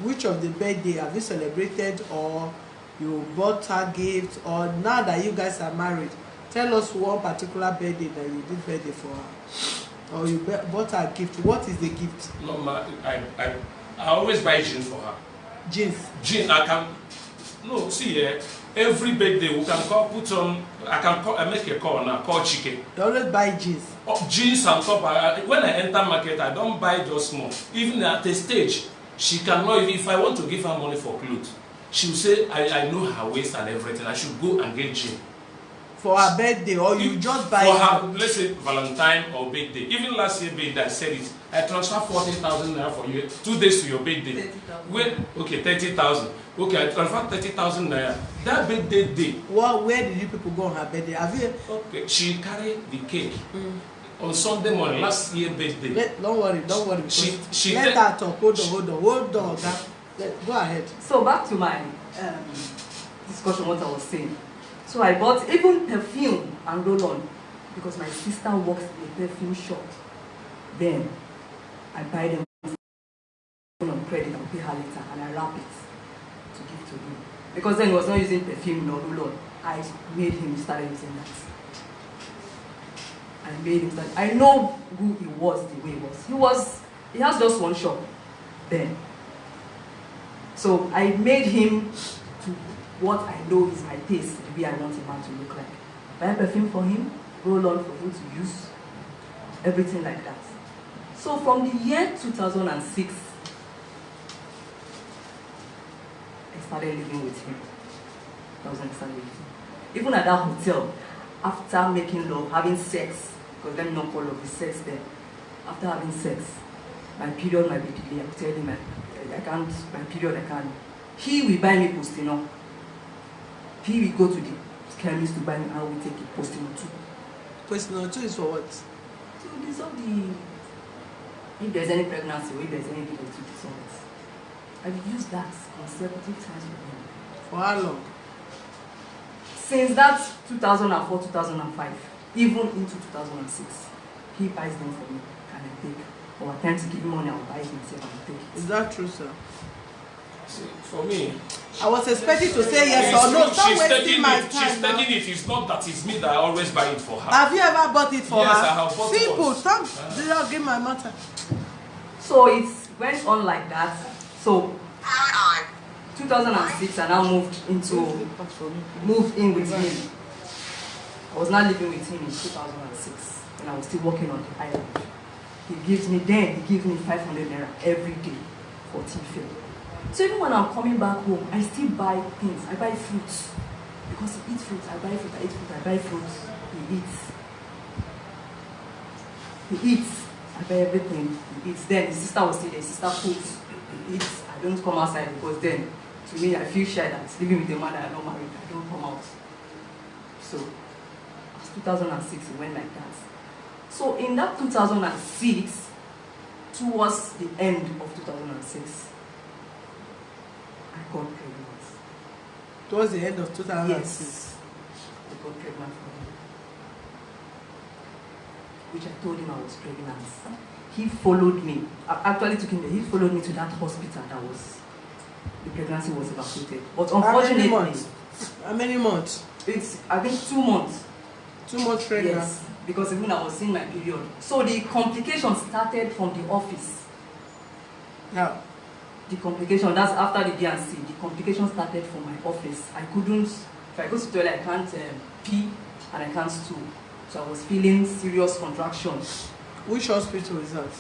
Which of the birthday have you celebrated, or you bought her gift, or now that you guys are married, tell us one particular birthday that you did birthday for her, or you bought her a gift. What is the gift? No, I always buy jeans for her. Jeans. Jeans, I can. No, see, every birthday we can call, put on. I make a call now, call chicken. You always buy jeans. Oh, jeans on top. When I enter market, I don't buy just small. Even at a stage, she cannot. If I want to give her money for clothes, she will say, I know her waist and everything. I should go and get jeans. For her birthday, or you just buy for her, let's say Valentine or birthday. Even last year birthday, I said it. I transfer 40,000 naira for you 2 days to your birthday. 30,000. When okay, 30,000. Okay, I transfer 30,000 naira. That birthday day. Well, where did you people go on her birthday? Have you? Okay, she carried the cake on Sunday morning. Last year birthday. Don't worry. She let her talk. Hold on. Go ahead. So back to my discussion, what I was saying. So I bought even perfume and roll-on because my sister works in a perfume shop. Then I buy them on credit and pay her later, and I wrap it to give to him. Because then he was not using perfume nor roll-on. I made him start using that. I made him start. I know who he was the way he was. He has just one shop then. So I made him to what I know is my taste, the way I want a man to look like. Buy perfume for him, roll on for him to use, everything like that. So from the year 2006, I started living with him. That was when I started with him. Even at that hotel, after making love, having sex, because let me not call love, the sex there. After having sex, my period might be delayed. I tell him I can't, my period I can't. He will buy me postino. He will go to the chemist to buy me, I will take it postino too. Postino 2 is for what? To dissolve if there's any pregnancy or if there's any delay to dissolve it. I've used that consecutive times with him. For how long? Since that 2004, 2005, even into 2006, he buys them for me and I take. Or I tend to give him money, I will buy it myself and take it. Is that true, sir? See, for me, I was expecting to say yes or no. Stop wasting my time. She's taking it. It's not that it's me that I always buy it for her. Have you ever bought it for her? Yes, I have bought it. Simple. Stop. Did not give my matter. So it went on like that. So 2006, I now moved in with him. I was not living with him in 2006 when I was still working on the island. He gives me 500 naira every day for tea fare. So even when I'm coming back home, I still buy things. I buy fruits. Because he eats fruits, I buy fruit, I eat fruit, I buy fruits. He eats. I buy everything. He eats. Then his sister was still there, his sister cooks. He eats. I don't come outside because then, to me, I feel shy that living with a man that I'm not married, I don't come out. So, 2006, it went like that. So in that 2006, towards the end of 2006, I got pregnant. Towards the end of 2006? Yes. I got pregnant for him. Which I told him I was pregnant. He followed me. I actually took him there. He followed me to that hospital that was, the pregnancy was evacuated. But unfortunately, How many months? It's, I think, 2 months. 2 months pregnant? Yes, because even I was seeing my period. So the complication started from the office. How? The complication, that's after the D&C. The complication started from my office. I couldn't, if I go to the toilet, I can't pee and I can't stool. So I was feeling serious contractions. Which hospital is that?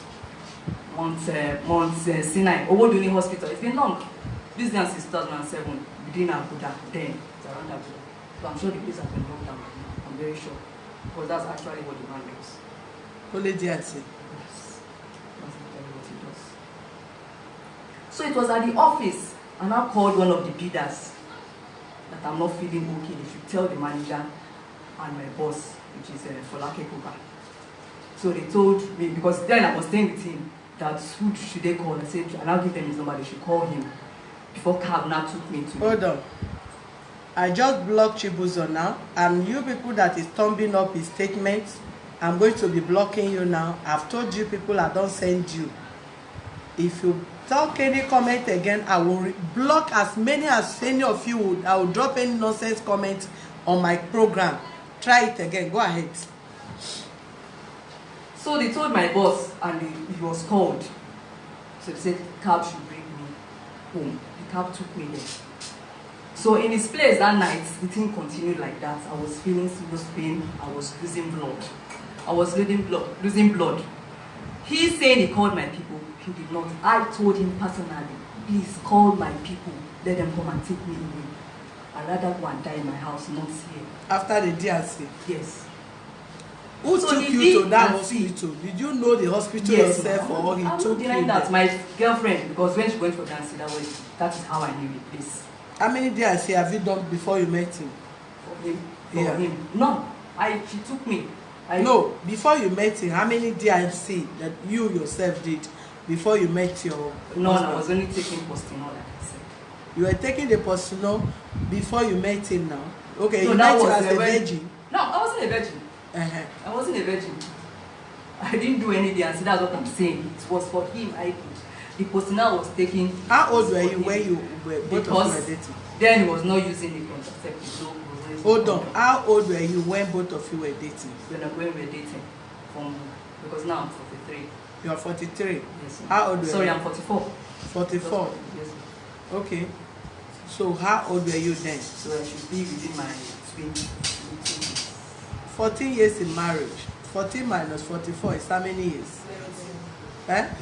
Mount Sinai, Owoduni Hospital. It's been long. This dance is 2007, within Abuja, then it's around Abuja. So I'm sure the place has been locked down. I'm very sure. Because that's actually what the man does. Only DRC? Yes. That's actually what he does. So it was at the office, and I called one of the bidders that I'm not feeling okay. They should tell the manager and my boss, which is Folake Kuka. So they told me, because then I was staying with him, that who should they call? I said, and I'll give them his number, they should call him. Before cab now took me to... Hold on. I just blocked Chibuzo now, and you people that is thumbing up his statements, I'm going to be blocking you now. I've told you people I don't send you. If you talk any comment again, I will block as many as any of you would. I will drop any nonsense comments on my program. Try it again. Go ahead. So they told my boss, and he was called. So they said cab should bring me home. The cab took me there. So in his place that night, the thing continued like that. I was feeling serious pain. I was losing blood. I was losing blood. He said he called my people. He did not. I told him personally, please call my people. Let them come and take me away. I'd rather go and die in my house, not here. After the DRC? Yes. Who So took you to that hospital? Did you know the hospital yourself, or he took you there? That my girlfriend, because when she went for dancing, that is how I knew the place. How many DRC have you done before you met him? For him? Yeah. For him? No. She took me. No, before you met him, how many DRC that you yourself did before you met your No, husband? I was only taking postinol, like I said. You were taking the postinol before you met him now? Okay, No, you that met him was as a virgin? No, I wasn't a virgin. I wasn't a virgin. I didn't do anything, and see, that's what I'm saying. It was for him. The postinol was taking. How old were you when you were both of you were dating? Then he was not using the contraceptive. So hold on. How old were you when both of you were dating? When we were dating, because now I'm 43. You are 43. Yes. How old were you? Sorry, I'm 44. 44. Yes. Okay. So how old were you then? So I should be within my 20. 14 years in marriage. 14 minus 44 is how many years? 30.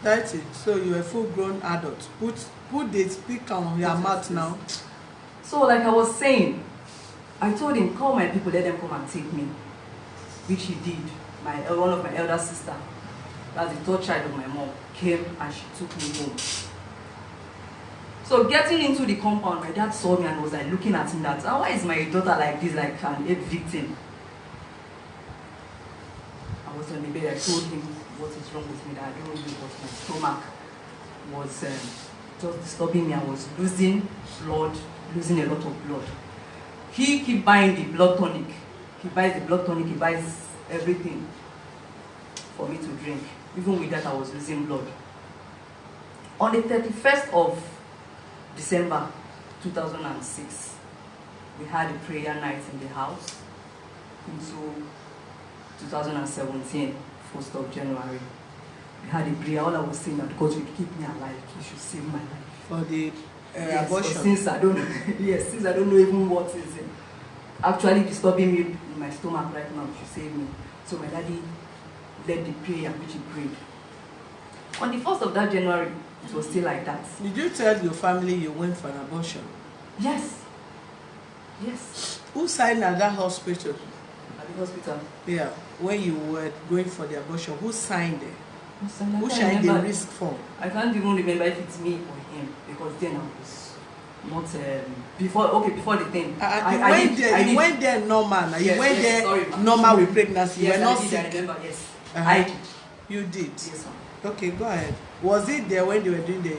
30. So you are a full-grown adult. Put the speaker on your mouth now. So like I was saying, I told him, call my people, let them come and take me. Which he did. One of my elder sister, that's the third child of my mom, came and she took me home. So getting into the compound, my dad saw me and was like looking at him that, why is my daughter like this, like an ape victim? I was on the bed, I told him what is wrong with me, that I don't know what my stomach was just disturbing me. I was losing blood, losing a lot of blood. He keep buying the blood tonic. He buys the blood tonic, he buys everything for me to drink. Even with that, I was losing blood. On the 31st of December 2006, we had a prayer night in the house into 2017, 1st of January. We had a prayer. All I was saying that God will keep me alive. He should save my life. For the yes, abortion? Since I don't yes, since I don't know even what is actually disturbing me in my stomach right now, he should save me. So my daddy led the prayer, which he prayed. On the 1st of that January, it was still like that. Did you tell your family you went for an abortion? Yes. Yes. Who signed at that hospital? At the hospital. Yeah, when you were going for the abortion, who signed it? Who I signed the risk form? I can't even remember if it's me or him, because then not before the thing. You went there normal. Now. Yes, you went there sorry, normal with pregnancy. Yes, you were not I did, sick. I remember, yes. Uh-huh. I did. You did. Yes, ma'am. Okay, go ahead. Was it there when they were doing the?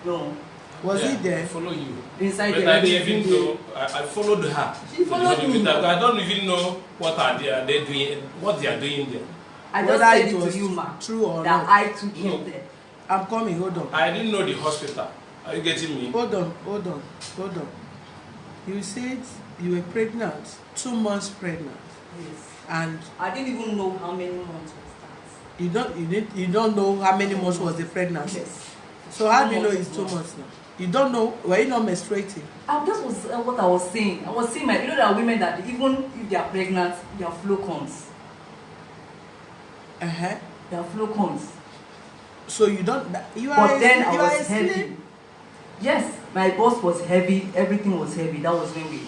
No. Was it I there? follow you. Inside But there. I didn't even know. I followed her. She followed me. I don't even know what are they doing. What they are doing there. I just Whether said it it was to you, ma. true or that not. I took No. him there. I'm coming. Hold on. I didn't know the hospital. Are you getting me? Hold on. You said you were pregnant, 2 months pregnant, Yes. and I didn't even know how many months was that. you don't know how many months was the pregnancy. Yes. So how do you know 2 it's 2 months. months now? You don't know. Were you not menstruating? That was what I was saying. I was saying, you know, there are women that even if they are pregnant, their flow comes. Their flow comes. So you don't. You are. But then I you are was heavy. Yes, my boss was heavy. Everything was heavy. That was when we.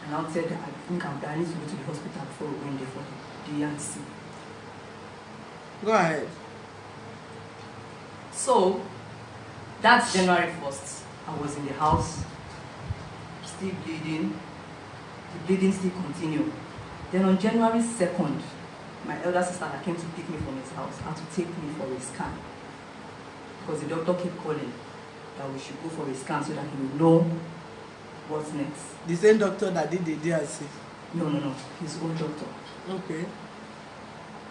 And I said, I think I need to go to the hospital before we went there for the DNC. Go ahead. So, that's January 1st. I was in the house, still bleeding. The bleeding still continued. Then on January 2nd, my elder sister that came to pick me from his house had to take me for a scan. Because the doctor kept calling that we should go for a scan so that he will know what's next. The same doctor that did the DRC. No, his own doctor. Okay.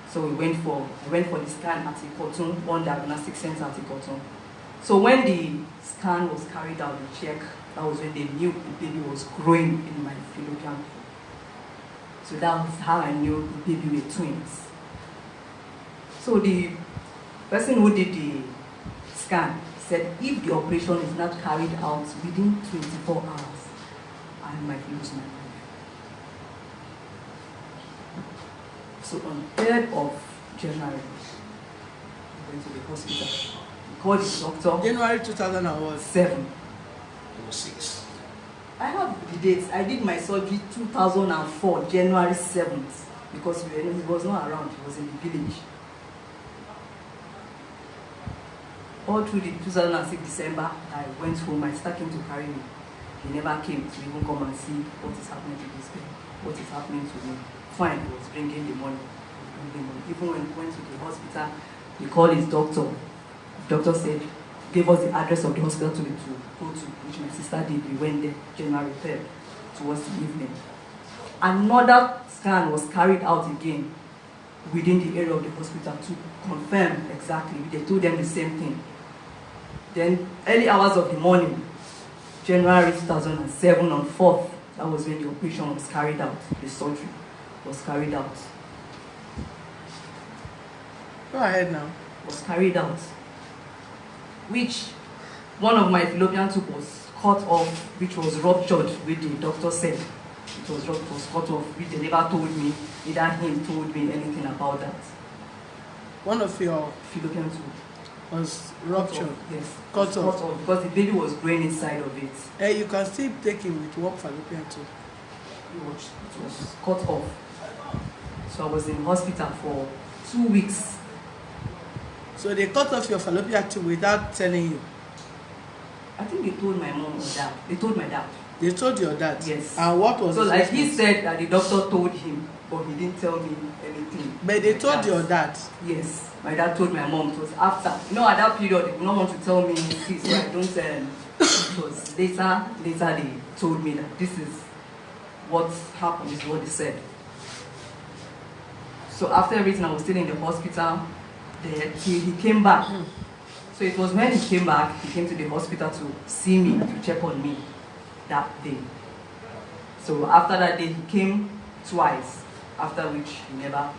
So I went for the scan at Ikoton, one diagnostic center at Ikoton. So when the scan was carried out, the check, that was when they knew the baby was growing in my fallopian tube. So that was how I knew the baby were twins. So the person who did the scan said if the operation is not carried out within 24 hours, I might lose my life. So on 3rd of January, I went to the hospital. We called the doctor. January 2007. 7. It was 6. I have the dates. I did my surgery 2004, January 7th, because he was not around. He was in the village. All through the 2006 December, I went home. My sister came to carry me. He never came to even come and see what is happening to this baby, what is happening to me. Fine, he was bringing the money. Even when we went to the hospital, we called his doctor. The doctor said, gave us the address of the hospital to go to, which my sister did. We went there January 3rd, towards the evening. Another scan was carried out again within the area of the hospital to confirm exactly. They told them the same thing. Then, early hours of the morning, January 2007, on 4th, that was when the operation was carried out, the surgery was carried out. Go ahead now. Was carried out, which one of my fallopian tube was cut off, which was ruptured, which the doctor said it was cut off, which they never told me, neither him told me anything about that. One of your Fallopian tube was ruptured. Yes, Cut off. because the baby was growing inside of it. You can still take it with one fallopian tube. It was cut off. So I was in hospital for 2 weeks. So they cut off your fallopian tube without telling you. I think they told my mom or dad. They told my dad. They told your dad. Yes. And what was so his like he response? said that the doctor told him, but he didn't tell me anything. But they My told dad. your dad. Yes. My dad told my mom. It was after. You know, at that period, they did not want to tell me this, so I don't tell. It was later they told me that this is what happened, is what they said. So after everything, I was still in the hospital. Then he came back. So it was when he came back, he came to the hospital to see me, to check on me that day. So after that day, he came twice, after which he never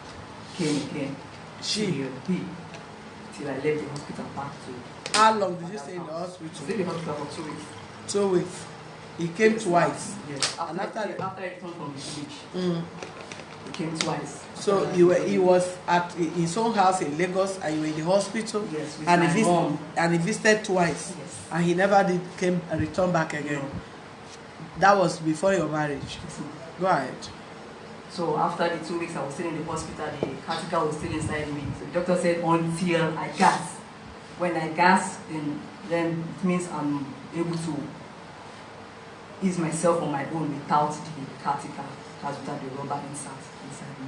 came again. He, till I left the hospital back to. How long did you stay in the I hospital? was in the hospital for 2 weeks. 2 weeks. He came twice. Yes. And after After I returned from the village, he came twice. So he was at his own house in Lagos, and you were in the hospital. Yes, with and my he mom. and he visited twice. Yes. And he never did came and returned back again. No. That was before your marriage. Yes. Go ahead. So after the 2 weeks I was still in the hospital, the catheter was still inside me. So the doctor said until I gas. When I gas, then it means I'm able to ease myself on my own without the catheter, that's without the rubber insert inside me.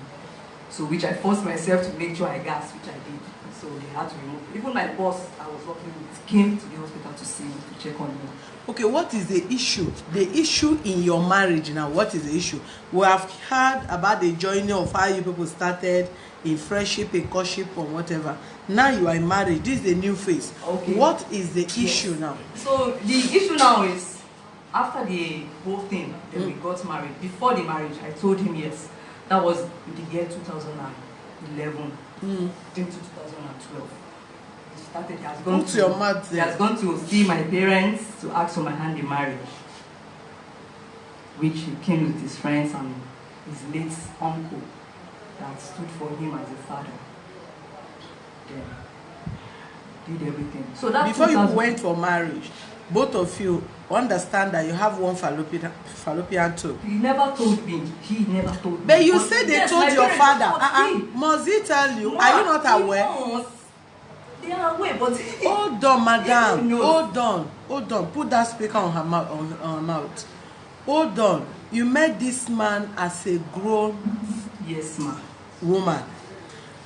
So which I forced myself to make sure I gasped, which I did. So they had to remove. Even my boss I was working with came to the hospital to see me, to check on me. Okay, what is the issue? The issue in your marriage now, what is the issue? We have heard about the journey of how you people started in friendship, in courtship, or whatever. Now you are in marriage. This is the new phase. Okay. What is the issue now? So the issue now is, after the whole thing, then we got married. Before the marriage, I told him yes. That was in the year 2011 into 2012. He started, he has gone Put your mouth he there. has gone to see my parents to ask for my hand in marriage, which he came with his friends and his late uncle that stood for him as a father. Then did everything. So that Before you 2000 went for marriage, both of you understand that you have one fallopian tube. He never told me. He never told me. But you said they yes, told my your parents, father. but he- Must he tell you? No, Are you not he aware? knows. They are aware, but Hold on, madam. He knows. Hold on. Put that speaker on her mouth. On her mouth. Hold on. You met this man as a grown yes, ma. woman.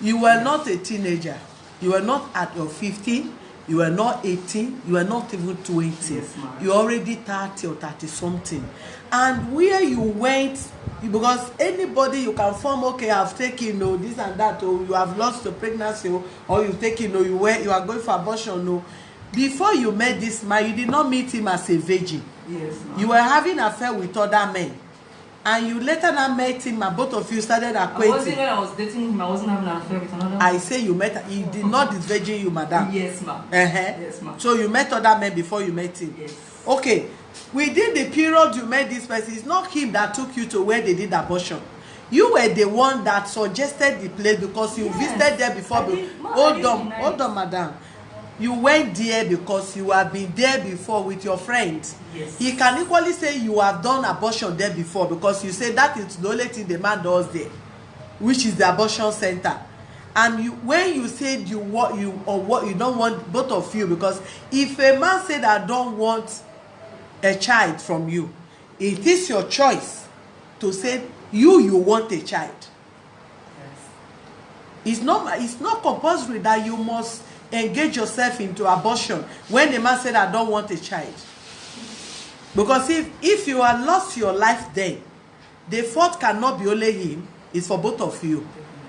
You were not a teenager. You were not at your 15. You were not 18. You were not even 20. Yes, ma'am. You were already 30 or 30 something. And where you went, because anybody you can form, okay, I've taken this and that, or you have lost your pregnancy, or you've taken, you are going for abortion, no. Before you met this man, you did not meet him as a virgin. Yes, ma'am. You were having an affair with other men. And you later now met him, and both of you started acquainting. When I was dating him, I wasn't having an affair with another. I say you met, he did not disvirgin you, madam. Yes, ma'am. Yes, ma'am. So you met other men before you met him. Yes. Okay. Within the period you met this person, it's not him that took you to where they did abortion. You were the one that suggested the place because you Yes. visited there before. I did- ma, I Hold did on, deny hold it. on, madam. You went there because you have been there before with your friends. Yes. He can equally say you have done abortion there before because you say that is the only thing the man does there, which is the abortion center. And you, when you said you don't want both of you, because if a man said I don't want a child from you, it is your choice to say you want a child. Yes. It's not compulsory that you must engage yourself into abortion when the man said I don't want a child. Because if you had lost your life then, the fault cannot be only him, it's for both of you.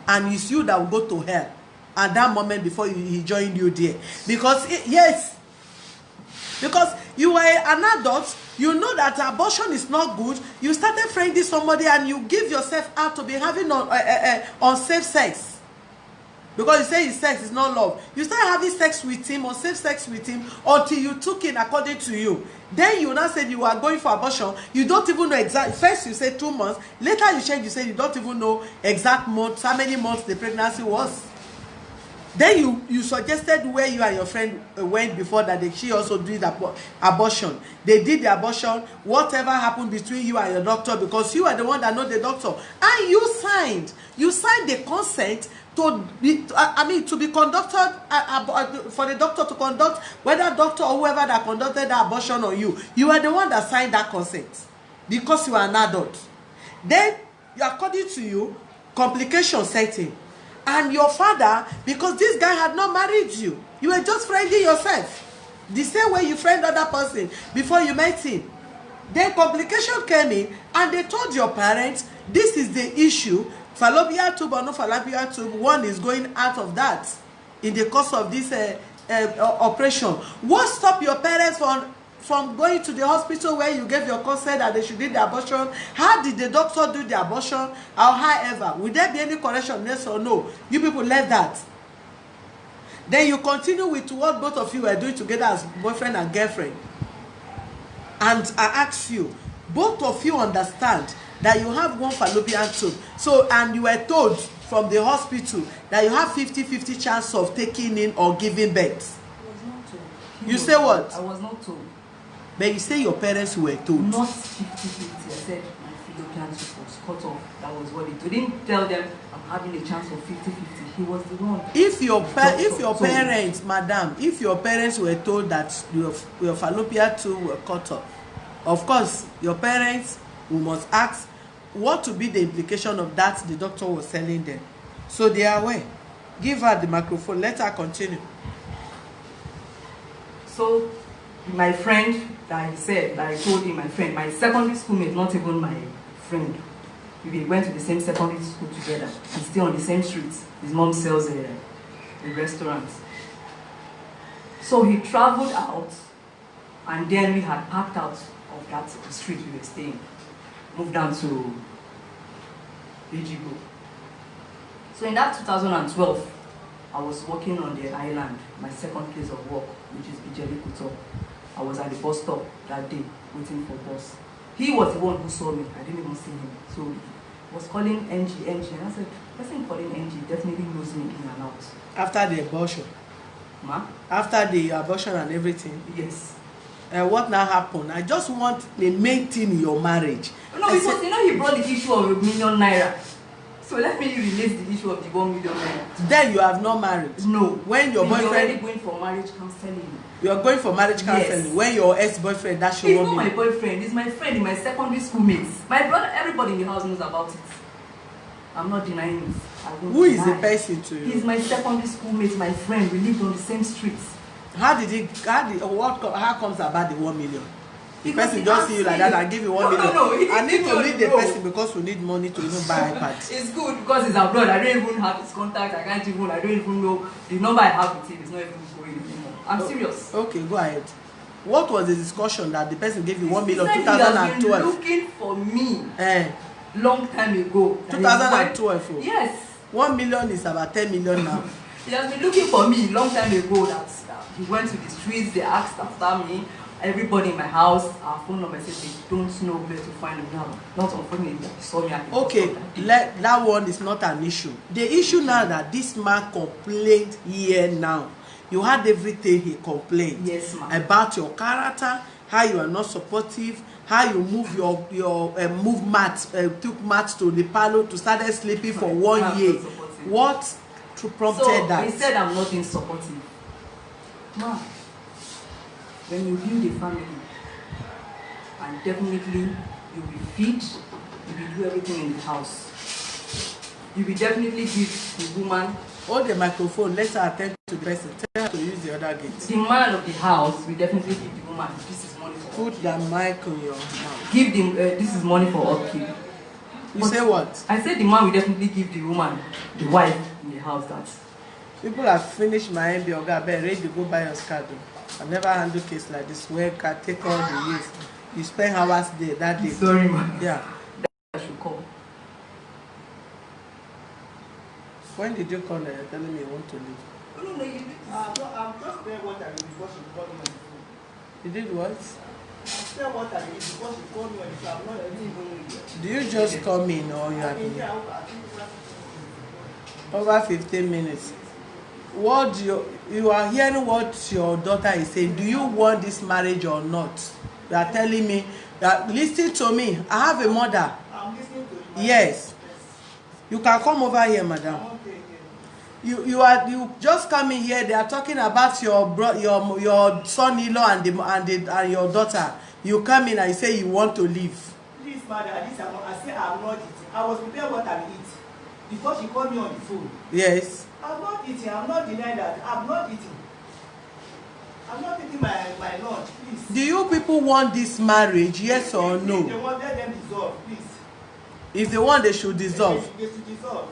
And it's you that will go to hell at that moment before he joined you there. Because because you were an adult, you know that abortion is not good. You started friending somebody and you give yourself out to be having unsafe sex. Because you say his sex is not love. You start having sex with him or safe sex with him until you took in according to you. Then you now said you are going for abortion. You don't even know exact. First you say 2 months. Later you change. You say you don't even know exact months, how many months the pregnancy was. Then you suggested where you and your friend went before that she also did abortion. They did the abortion. Whatever happened between you and your doctor, because you are the one that know the doctor, and you signed the consent to be conducted for the doctor to conduct, whether doctor or whoever that conducted the abortion on you. You are the one that signed that consent because you are an adult. Then, according to you, complication set in. And your father, because this guy had not married you, you were just friending yourself. The same way you friend other person before you met him. Then complication came in and they told your parents, this is the issue. Fallopian tube or no fallopian tube, one is going out of that in the course of this operation. What stopped your parents from going to the hospital where you gave your consent that they should do the abortion? How did the doctor do the abortion? Or however, will there be any correction, yes or no? You people left that. Then you continue with what both of you were doing together as boyfriend and girlfriend. And I ask you, both of you understand that you have one fallopian tube. So, and you were told from the hospital that you have 50-50 chance of taking in or giving birth. I was not told. You say what? I was not told. But you say your parents were told. Not 50-50. I said my fallopian tube was cut off. That was what it. We didn't tell them I'm having a chance of 50-50. He was the one. If your parents, madam, if your parents were told that your fallopian tube were cut off, Of course, your parents, we must ask what to be the implication of that the doctor was telling them. So they are aware. Give her the microphone. Let her continue. So my friend that I said, that I told him, my friend, my secondary schoolmate, not even my friend. We went to the same secondary school together and still on the same street. His mom sells a restaurant. So he traveled out, and then we had packed out of that street we were staying, moved down to Ejigo. So in that 2012, I was working on the island, my second place of work, which is Bijeli Kuto. I was at the bus stop that day, waiting for bus. He was the one who saw me. I didn't even see him. So he was calling NG, and I said, the person calling NG definitely knows me in and out. After the abortion? Ma? After the abortion and everything? Yes. What now happened? I just want the main thing in your marriage. No, because you know he brought the issue of ₦1 million. So let me release the issue of the ₦1 million. Then you have not married? No. When your boyfriend... You're already going for marriage counseling. You are going for marriage counseling? Yes. When your ex-boyfriend dash you He's $1 not million? my boyfriend. He's my friend. My secondary school mates. My brother, everybody in the house knows about it. I'm not denying it. Who is the person to you? He's my secondary school mate, my friend. We lived on the same streets. How comes about the 1 million? The Because person he just asked see you like me. that and give you 1 million. No, he I didn't need give to me meet one, the no. person because we need money to even buy iPad. It's good because he's abroad. I don't even have his contact. I don't even know. The number I have with him is not even going anymore. I'm serious. Okay, go ahead. What was the discussion that the person gave you 1 He million said he has been 2012? looking for me Eh, long time ago. 2012. Oh. Yes. 1 million is about 10 million now. He has been looking for me long time ago. That he went to the streets, they asked after me. Everybody in my house, our phone number said they don't know where to find me now. Not unfortunately, he saw me at the Okay, that one is not an issue. The issue now that this man complained here now. You had everything he complained. Yes, ma'am. About your character, how you are not supportive, how you move your took mat to the parlor to started sleeping for 1 year. What prompted that? He said I'm not being supportive. Ma, when you build a family, and definitely you will feed, you will do everything in the house. You will definitely give the woman. Hold the microphone, let her attend to the person. Tell her to use the other gate. The man of the house will definitely give the woman. This is money for Put the mic on your mouth. give them. This is money for upkeep. You say what? I said the man will definitely give the woman, the wife in the house, that. People have finished my MB Oga, but ready to go buy your card. I never handle case like this where can take all the years. You spend hours there that day. Sorry, man. Yeah. I should call. When did you call her? You're telling me you want to leave. No, you did. I'm just there what I did before she called me on the phone. You did what? I'm there what I did before she called me on the phone. I'm not even Do you just come in or you have been I think that's over 15 minutes? What do you are hearing what your daughter is saying? Do you want this marriage or not? You are telling me that listen to me. I have a mother. I'm listening to you. Yes. You can come over here, madam. Okay. You just coming here. They are talking about your son-in-law and your daughter. You come in and you say you want to leave. Please, madam, I say I'm not eating. I was prepared what I will eat before she called me on the phone. Yes. I'm not eating. I'm not denying that. I'm not eating. I'm not eating my lunch, please. Do you people want this marriage? Yes or no? If they want, let them dissolve, please. If they want, they should dissolve. They should dissolve.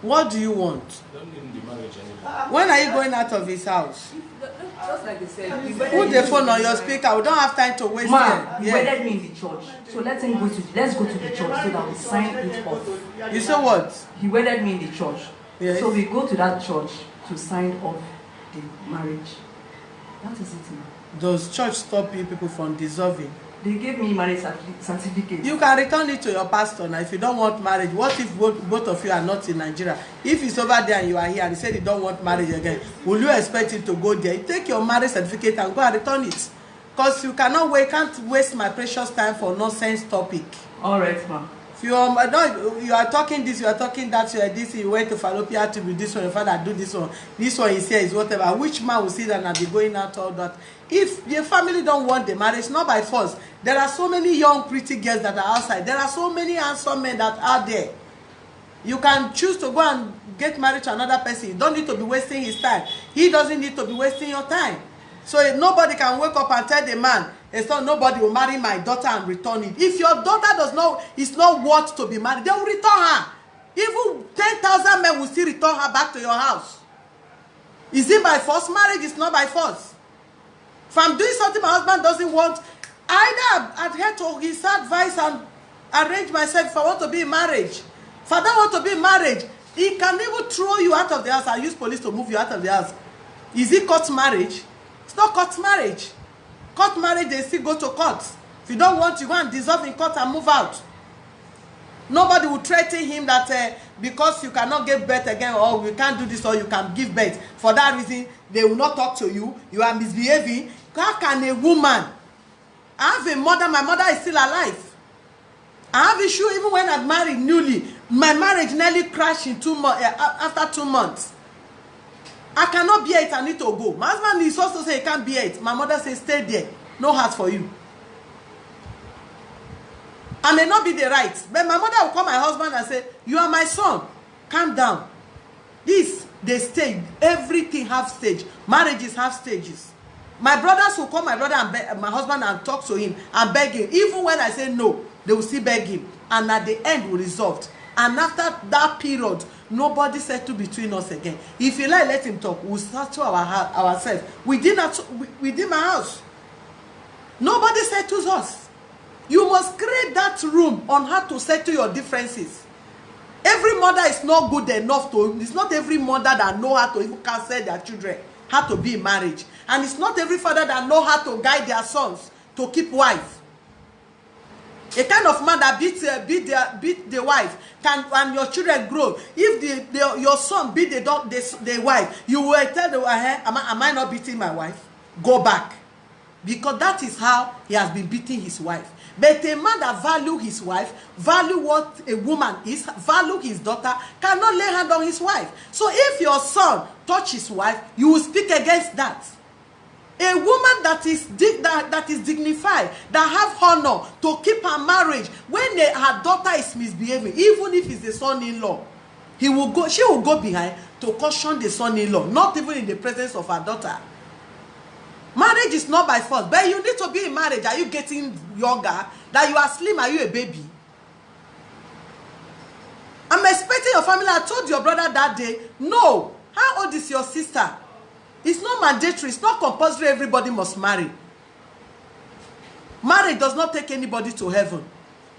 What do you want? Don't need the marriage anymore. When are you going out of his house? Just like they said. Put the phone on your speaker. We don't have time to waste Ma, it. he wedded me in the church. So let's go to the church so that we sign it off. You say what? He wedded me in the church. Yes. So we go to that church to sign off the marriage. That is it now. Does church stop you people from dissolving? They gave me marriage certificate. You can return it to your pastor now if you don't want marriage. What if both of you are not in Nigeria? If he's over there and you are here and he said you don't want marriage again, will you expect him to go there? You take your marriage certificate and go and return it. Because you can't waste my precious time for nonsense topic. All right, ma. If you are talking this, you are talking that, you are this, you went to Fallopian to be this one, your father do this one is here, is whatever. Which man will sit down and be going out all that If the family don't want the marriage, not by force. There are so many young pretty girls that are outside. There are so many handsome men that are there. You can choose to go and get married to another person. You don't need to be wasting his time. He doesn't need to be wasting your time. So nobody can wake up and tell the man, nobody will marry my daughter and return it. If your daughter is not worth to be married, they will return her. Even 10,000 men will still return her back to your house. Is it by force? Marriage is not by force. If I'm doing something my husband doesn't want, either adhere to his advice and arrange myself if I want to be in marriage. If I don't want to be in marriage, he can even throw you out of the house and use police to move you out of the house. Is it court marriage? It's not court marriage. Court marriage, they still go to court. If you don't want, you go and dissolve in court and move out. Nobody will threaten him that because you cannot give birth again, or you can't do this, or you can give birth. For that reason, they will not talk to you. You are misbehaving. How can a woman? I have a mother. My mother is still alive. I have issue even when I married newly. My marriage nearly crashed in 2 months. After 2 months, I cannot bear it. I need to go. My husband is also say he can't bear it. My mother says stay there. No heart for you. I may not be the right, but my mother will call my husband and say, you are my son. Calm down. This, they stage. Everything have stage. Marriages have stages. My brothers will call my brother and my husband and talk to him and beg him. Even when I say no, they will still beg him. And at the end, we resolved. And after that period, nobody settled between us again. If you like, let him talk. We'll settle ourselves. Within my house. Nobody settles us. You must create that room on how to settle your differences. Every mother is not good enough to, it's not every mother that know how to even counsel their children how to be in marriage. And it's not every father that know how to guide their sons to keep wife. A kind of man that beat the wife can, and your children grow. If your son beat the wife, you will tell the am I not beating my wife? Go back. Because that is how he has been beating his wife. But a man that value his wife, value what a woman is, value his daughter, cannot lay hand on his wife. So if your son touch his wife, you will speak against that. A woman that is dignified, that have honor to keep her marriage, when her daughter is misbehaving, even if it's the son-in-law, she will go behind to caution the son-in-law, not even in the presence of her daughter. Marriage is not by force, but you need to be in marriage. Are you getting younger? That you are slim? Are you a baby? I'm expecting your family. I told your brother that day, no. How old is your sister? It's not mandatory. It's not compulsory. Everybody must marry. Marriage does not take anybody to heaven,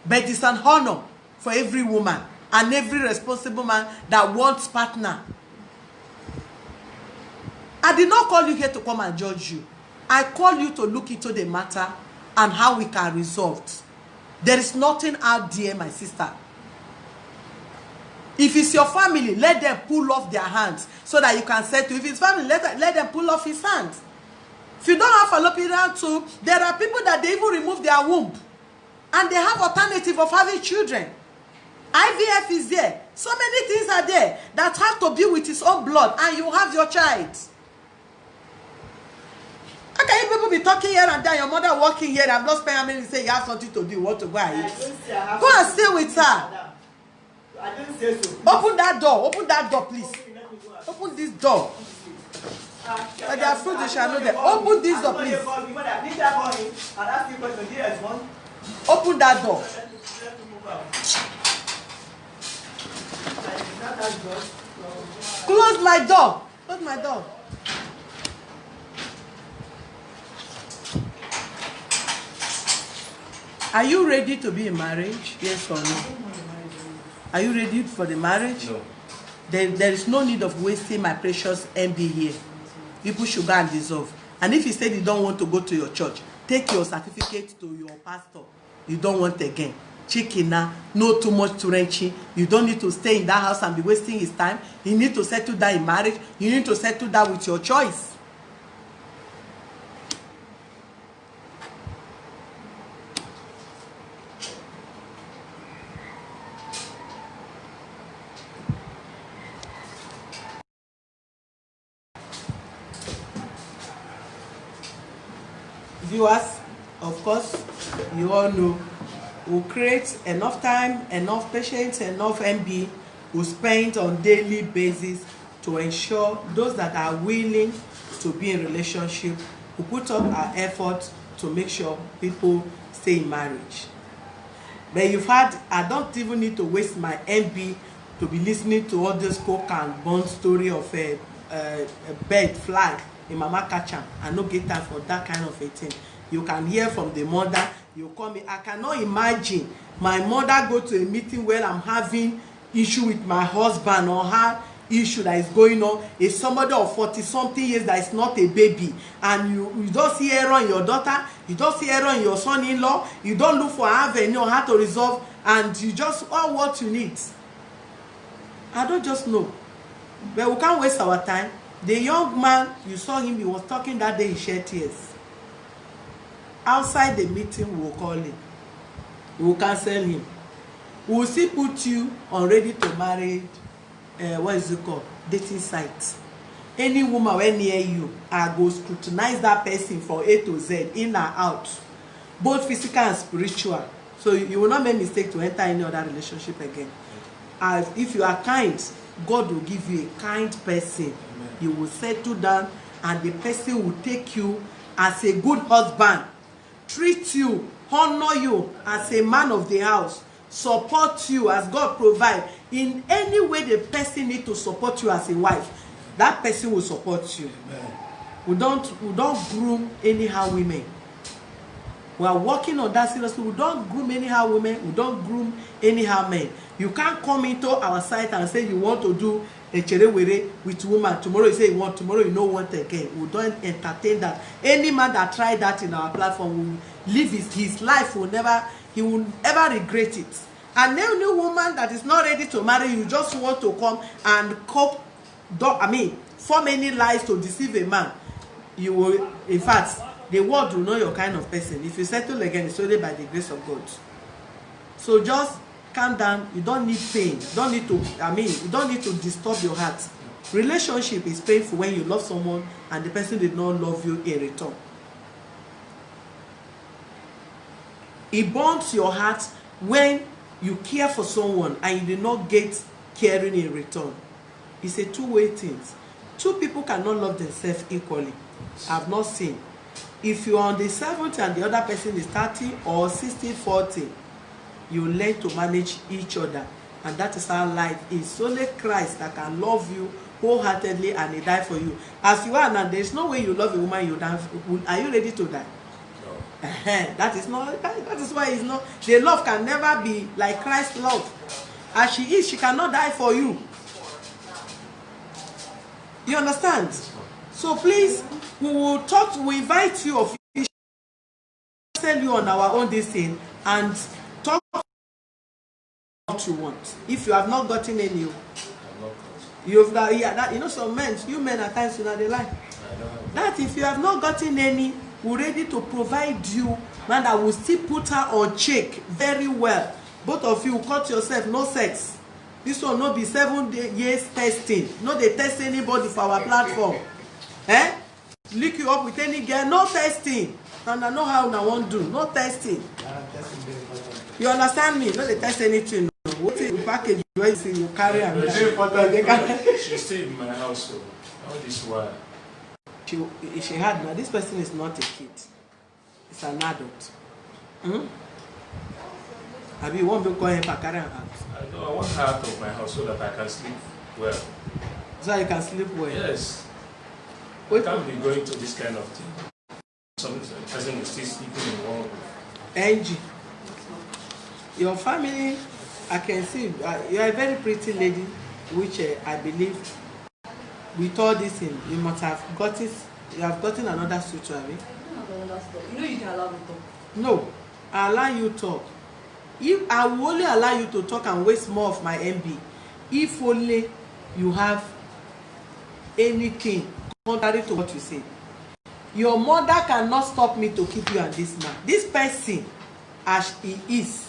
but it's an honor for every woman and every responsible man that wants partner. I did not call you here to come and judge you. I call you to look into the matter and how we can resolve it. There is nothing out there, my sister. If it's your family, let them pull off their hands so that you can settle. If it's family, let them pull off his hands. If you don't have fallopian tube, there are people that they even remove their womb. And they have alternative of having children. IVF is there. So many things are there that have to be with his own blood, and you have your child. How can you people be talking here and there? Your mother walking here, I've not spent how many say you have something to do, you want to go and eat. Go and stay with her. I didn't say so. Open that door. Open that door, please. Open this door. But they are fruit, you shall know them. Open this door, please. Open that door. Close my door. Close my door. Are you ready to be in marriage? Yes or no? Are you ready for the marriage? No. There is no need of wasting my precious MB here. People should go and dissolve. And if you said you don't want to go to your church, take your certificate to your pastor. You don't want again. Chicken now, no too much to wrenching. You don't need to stay in that house and be wasting his time. You need to settle that in marriage. You need to settle that with your choice. viewers, of course, you all know, will create enough time, enough patience, enough MB will spend on daily basis to ensure those that are willing to be in relationship will put up our effort to make sure people stay in marriage. But you've had, I don't even need to waste my MB to be listening to all this coke and bond story of a bird fly in mama catch am. I no get time for that kind of a thing. You can hear from the mother, you call me. I cannot imagine my mother go to a meeting where I'm having issue with my husband or her issue that is going on. If somebody of 40-something years that is not a baby, and you don't see error in your daughter, you don't see error in your son-in-law, you don't look for avenue on how to resolve, and you just all what you need. I don't just know. But we can't waste our time. The young man, you saw him, he was talking that day, he shed tears. Outside the meeting, we will call him. We will cancel him. We will still put you on ready to marry, what is it called? Dating site. Any woman when near you, I go scrutinize that person from A to Z, in and out. Both physical and spiritual. So you will not make mistake to enter any other relationship again. As if you are kind, God will give you a kind person. Amen. You will settle down, and the person will take you as a good husband, treat you, honor you as a man of the house, support you as God provide. In any way the person need to support you as a wife, that person will support you. Amen. We don't groom anyhow women. We are working on that seriously. We don't groom anyhow women. We don't groom anyhow men. You can't come into our site and say you want to do a cherewere with woman. Tomorrow you say you want, tomorrow you don't want again. We don't entertain that. Any man that tried that in our platform will live his life, he will ever regret it. And any woman that is not ready to marry you, just want to come and form any lies to deceive a man, you will, in fact, the world will know your kind of person. If you settle again, it's only by the grace of God. So just calm down. You don't need pain. You don't need to disturb your heart. Relationship is painful when you love someone and the person did not love you in return. It burns your heart when you care for someone and you did not get caring in return. It's a two-way thing. Two people cannot love themselves equally. I've not seen. If you are on the 70 and the other person is 30 or 60, 40, you learn to manage each other. And that is how life is. Only Christ that can love you wholeheartedly and he died for you. As you are now, there is no way you love a woman you die. Are you ready to die? No. That is why it's not. The love can never be like Christ's love. As she is, she cannot die for you. You understand? So please, we invite you officially, send you on our own this thing and talk what you want. If you have not gotten any, some men, you men at times you know they lie. That if you have not gotten any, we're ready to provide you, man, that will still put her on check very well. Both of you cut yourself, no sex. This will not be 7 years testing. No, they test anybody for our platform. Lick you up with any girl, no testing. And I know how I won't do, no testing. You understand me? No, they test anything. What is the package where you see you carry and she stayed in my house, so all this while. She had now. This person is not a kid; it's an adult. Have you won't be going for carry out? I want her out of my house so that I can sleep well. So you can sleep well. Yes. I can't be going to this kind of thing. Some person is still sleeping in one room. Angie, your family, I can see you are a very pretty lady, which I believe with all this thing you must have got it. You have gotten another suitor, have you? You know you can allow me to talk. No, I allow you to talk. If I will only allow you to talk and waste more of my MB, if only you have anything contrary to what you say. Your mother cannot stop me to keep you and this man. This person, as he is,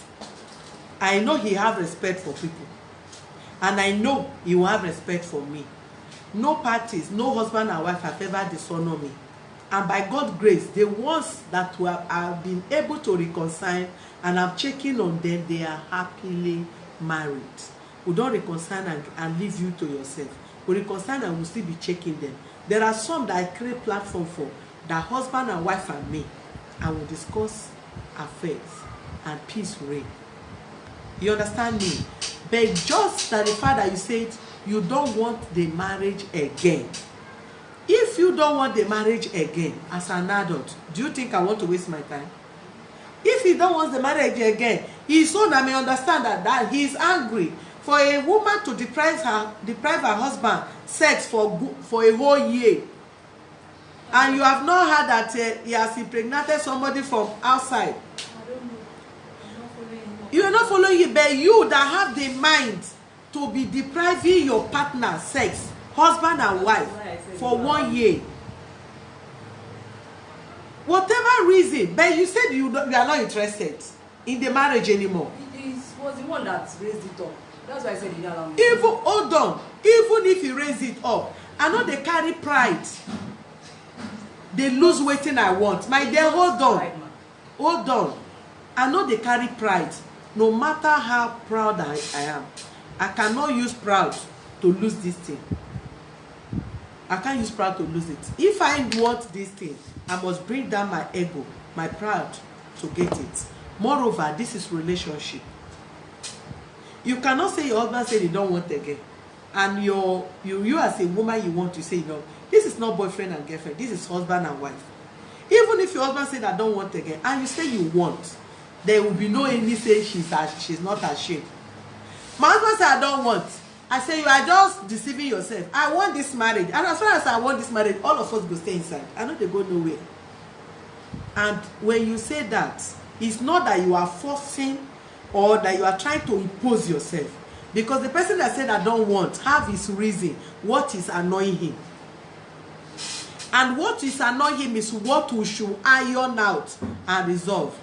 I know he have respect for people. And I know he will have respect for me. No parties, no husband and wife have ever dishonored me. And by God's grace, the ones that have been able to reconcile and I'm checking on them, they are happily married. We don't reconcile and leave you to yourself. We reconcile and we'll still be checking them. There are some that I create platform for, that husband and wife and me, and we discuss affairs and peace reign. You understand me? But just that the fact that you said you don't want the marriage again. If you don't want the marriage again as an adult, do you think I want to waste my time? If he don't want the marriage again, his own, I may understand that he is angry for a woman to deprive her husband sex for a whole year, and you have not heard that he has impregnated somebody from outside. I don't know. I'm not following him. You are not following him, but you that have the mind to be depriving your partner sex, husband and wife, for 1 year, whatever reason, but you said you are not interested in the marriage anymore. He was the one that raised it up. That's why I said he didn't allow me. Even hold on, even if you raise it up, I know they carry pride. They lose waiting I want. My dear, hold on. Hold on. I know they carry pride. No matter how proud I am, I cannot use proud to lose this thing. I can't use proud to lose it. If I want this thing, I must bring down my ego, my pride to get it. Moreover, this is relationship. You cannot say your husband said you don't want again, and you as a woman you want to say no. This is not boyfriend and girlfriend. This is husband and wife. Even if your husband said I don't want again, and you say you want, there will be no any say she's not ashamed. My husband said I don't want. I say you are just deceiving yourself. I want this marriage, and as far as I want this marriage, all of us go stay inside. I know they go nowhere. And when you say that, it's not that you are forcing or that you are trying to impose yourself, because the person that said I don't want have his reason what is annoying him, and what is annoying him is what we should iron out and resolve.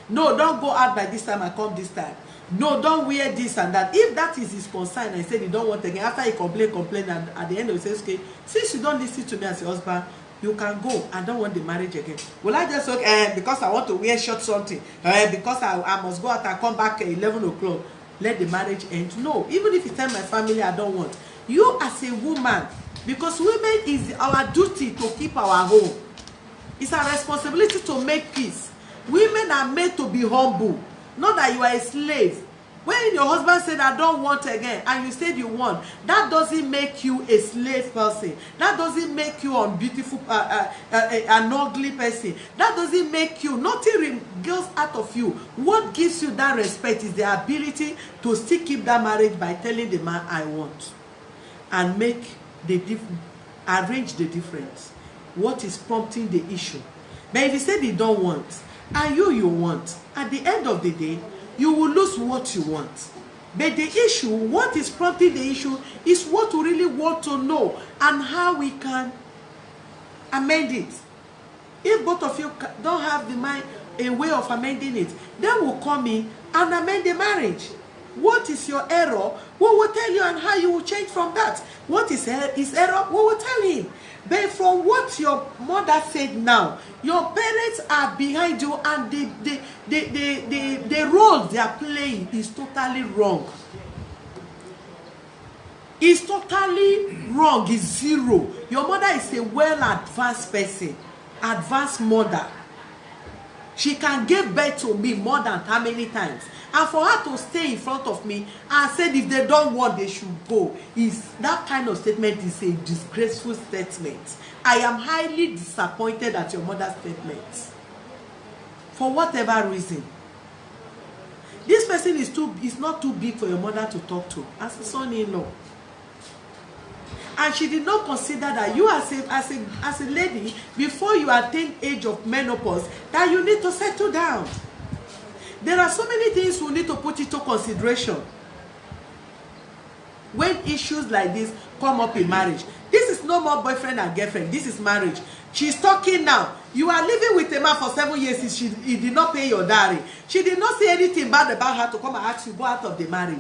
No, don't go out by this time and come this time. No, don't wear this and that. If that is his concern and he said he don't want again, after he complain, and at the end of it says, okay, since you don't listen to me as your husband, you can go. I don't want the marriage again. Will I just say, because I want to wear short something, because I must go out and come back at 11 o'clock, let the marriage end? No, even if you tell my family I don't want. You as a woman, because women is our duty to keep our home. It's our responsibility to make peace. Women are made to be humble, not that you are a slave. When your husband said I don't want again and you said you want, that doesn't make you a slave person. That doesn't make you unbeautiful, an ugly person. That doesn't make you, nothing goes out of you. What gives you that respect is the ability to still keep that marriage by telling the man I want, and make the arrange the difference. What is prompting the issue? But if you said you don't want and you want, at the end of the day, you will lose what you want. But the issue, what is prompting the issue, is what we really want to know and how we can amend it. If both of you don't have the mind, a way of amending it, then we'll come in and amend the marriage. What is your error? We will tell you, and how you will change from that. What is his error? We will tell him. But from what your mother said now, your parents are behind you, and the role they are playing is totally wrong. It's totally wrong. It's zero. Your mother is a well-advanced person, advanced mother. She can give birth to me more than how many times? And for her to stay in front of me and said if they don't want, they should go, is that kind of statement is a disgraceful statement. I am highly disappointed at your mother's statement. For whatever reason. This person is not too big for your mother to talk to as a son-in-law. And she did not consider that you as a lady, before you attain age of menopause, that you need to settle down. There are so many things we need to put into consideration when issues like this come up in marriage. This is no more boyfriend and girlfriend. This is marriage. She's talking now. You are living with a man for 7 years. He did not pay your dowry. She did not say anything bad about her to come and ask you go out of the marriage.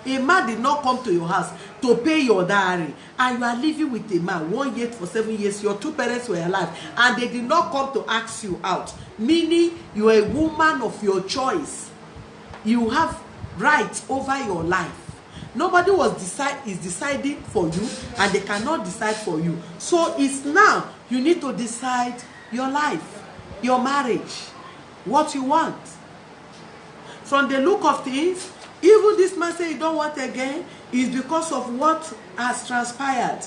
A man did not come to your house to pay your dowry, and you are living with a man 1 year for 7 years. Your two parents were alive, and they did not come to ask you out, meaning you are a woman of your choice. You have rights over your life. Nobody is deciding for you, and they cannot decide for you. So it's now you need to decide your life, your marriage, what you want. From the look of things, even this man say he don't want again is because of what has transpired.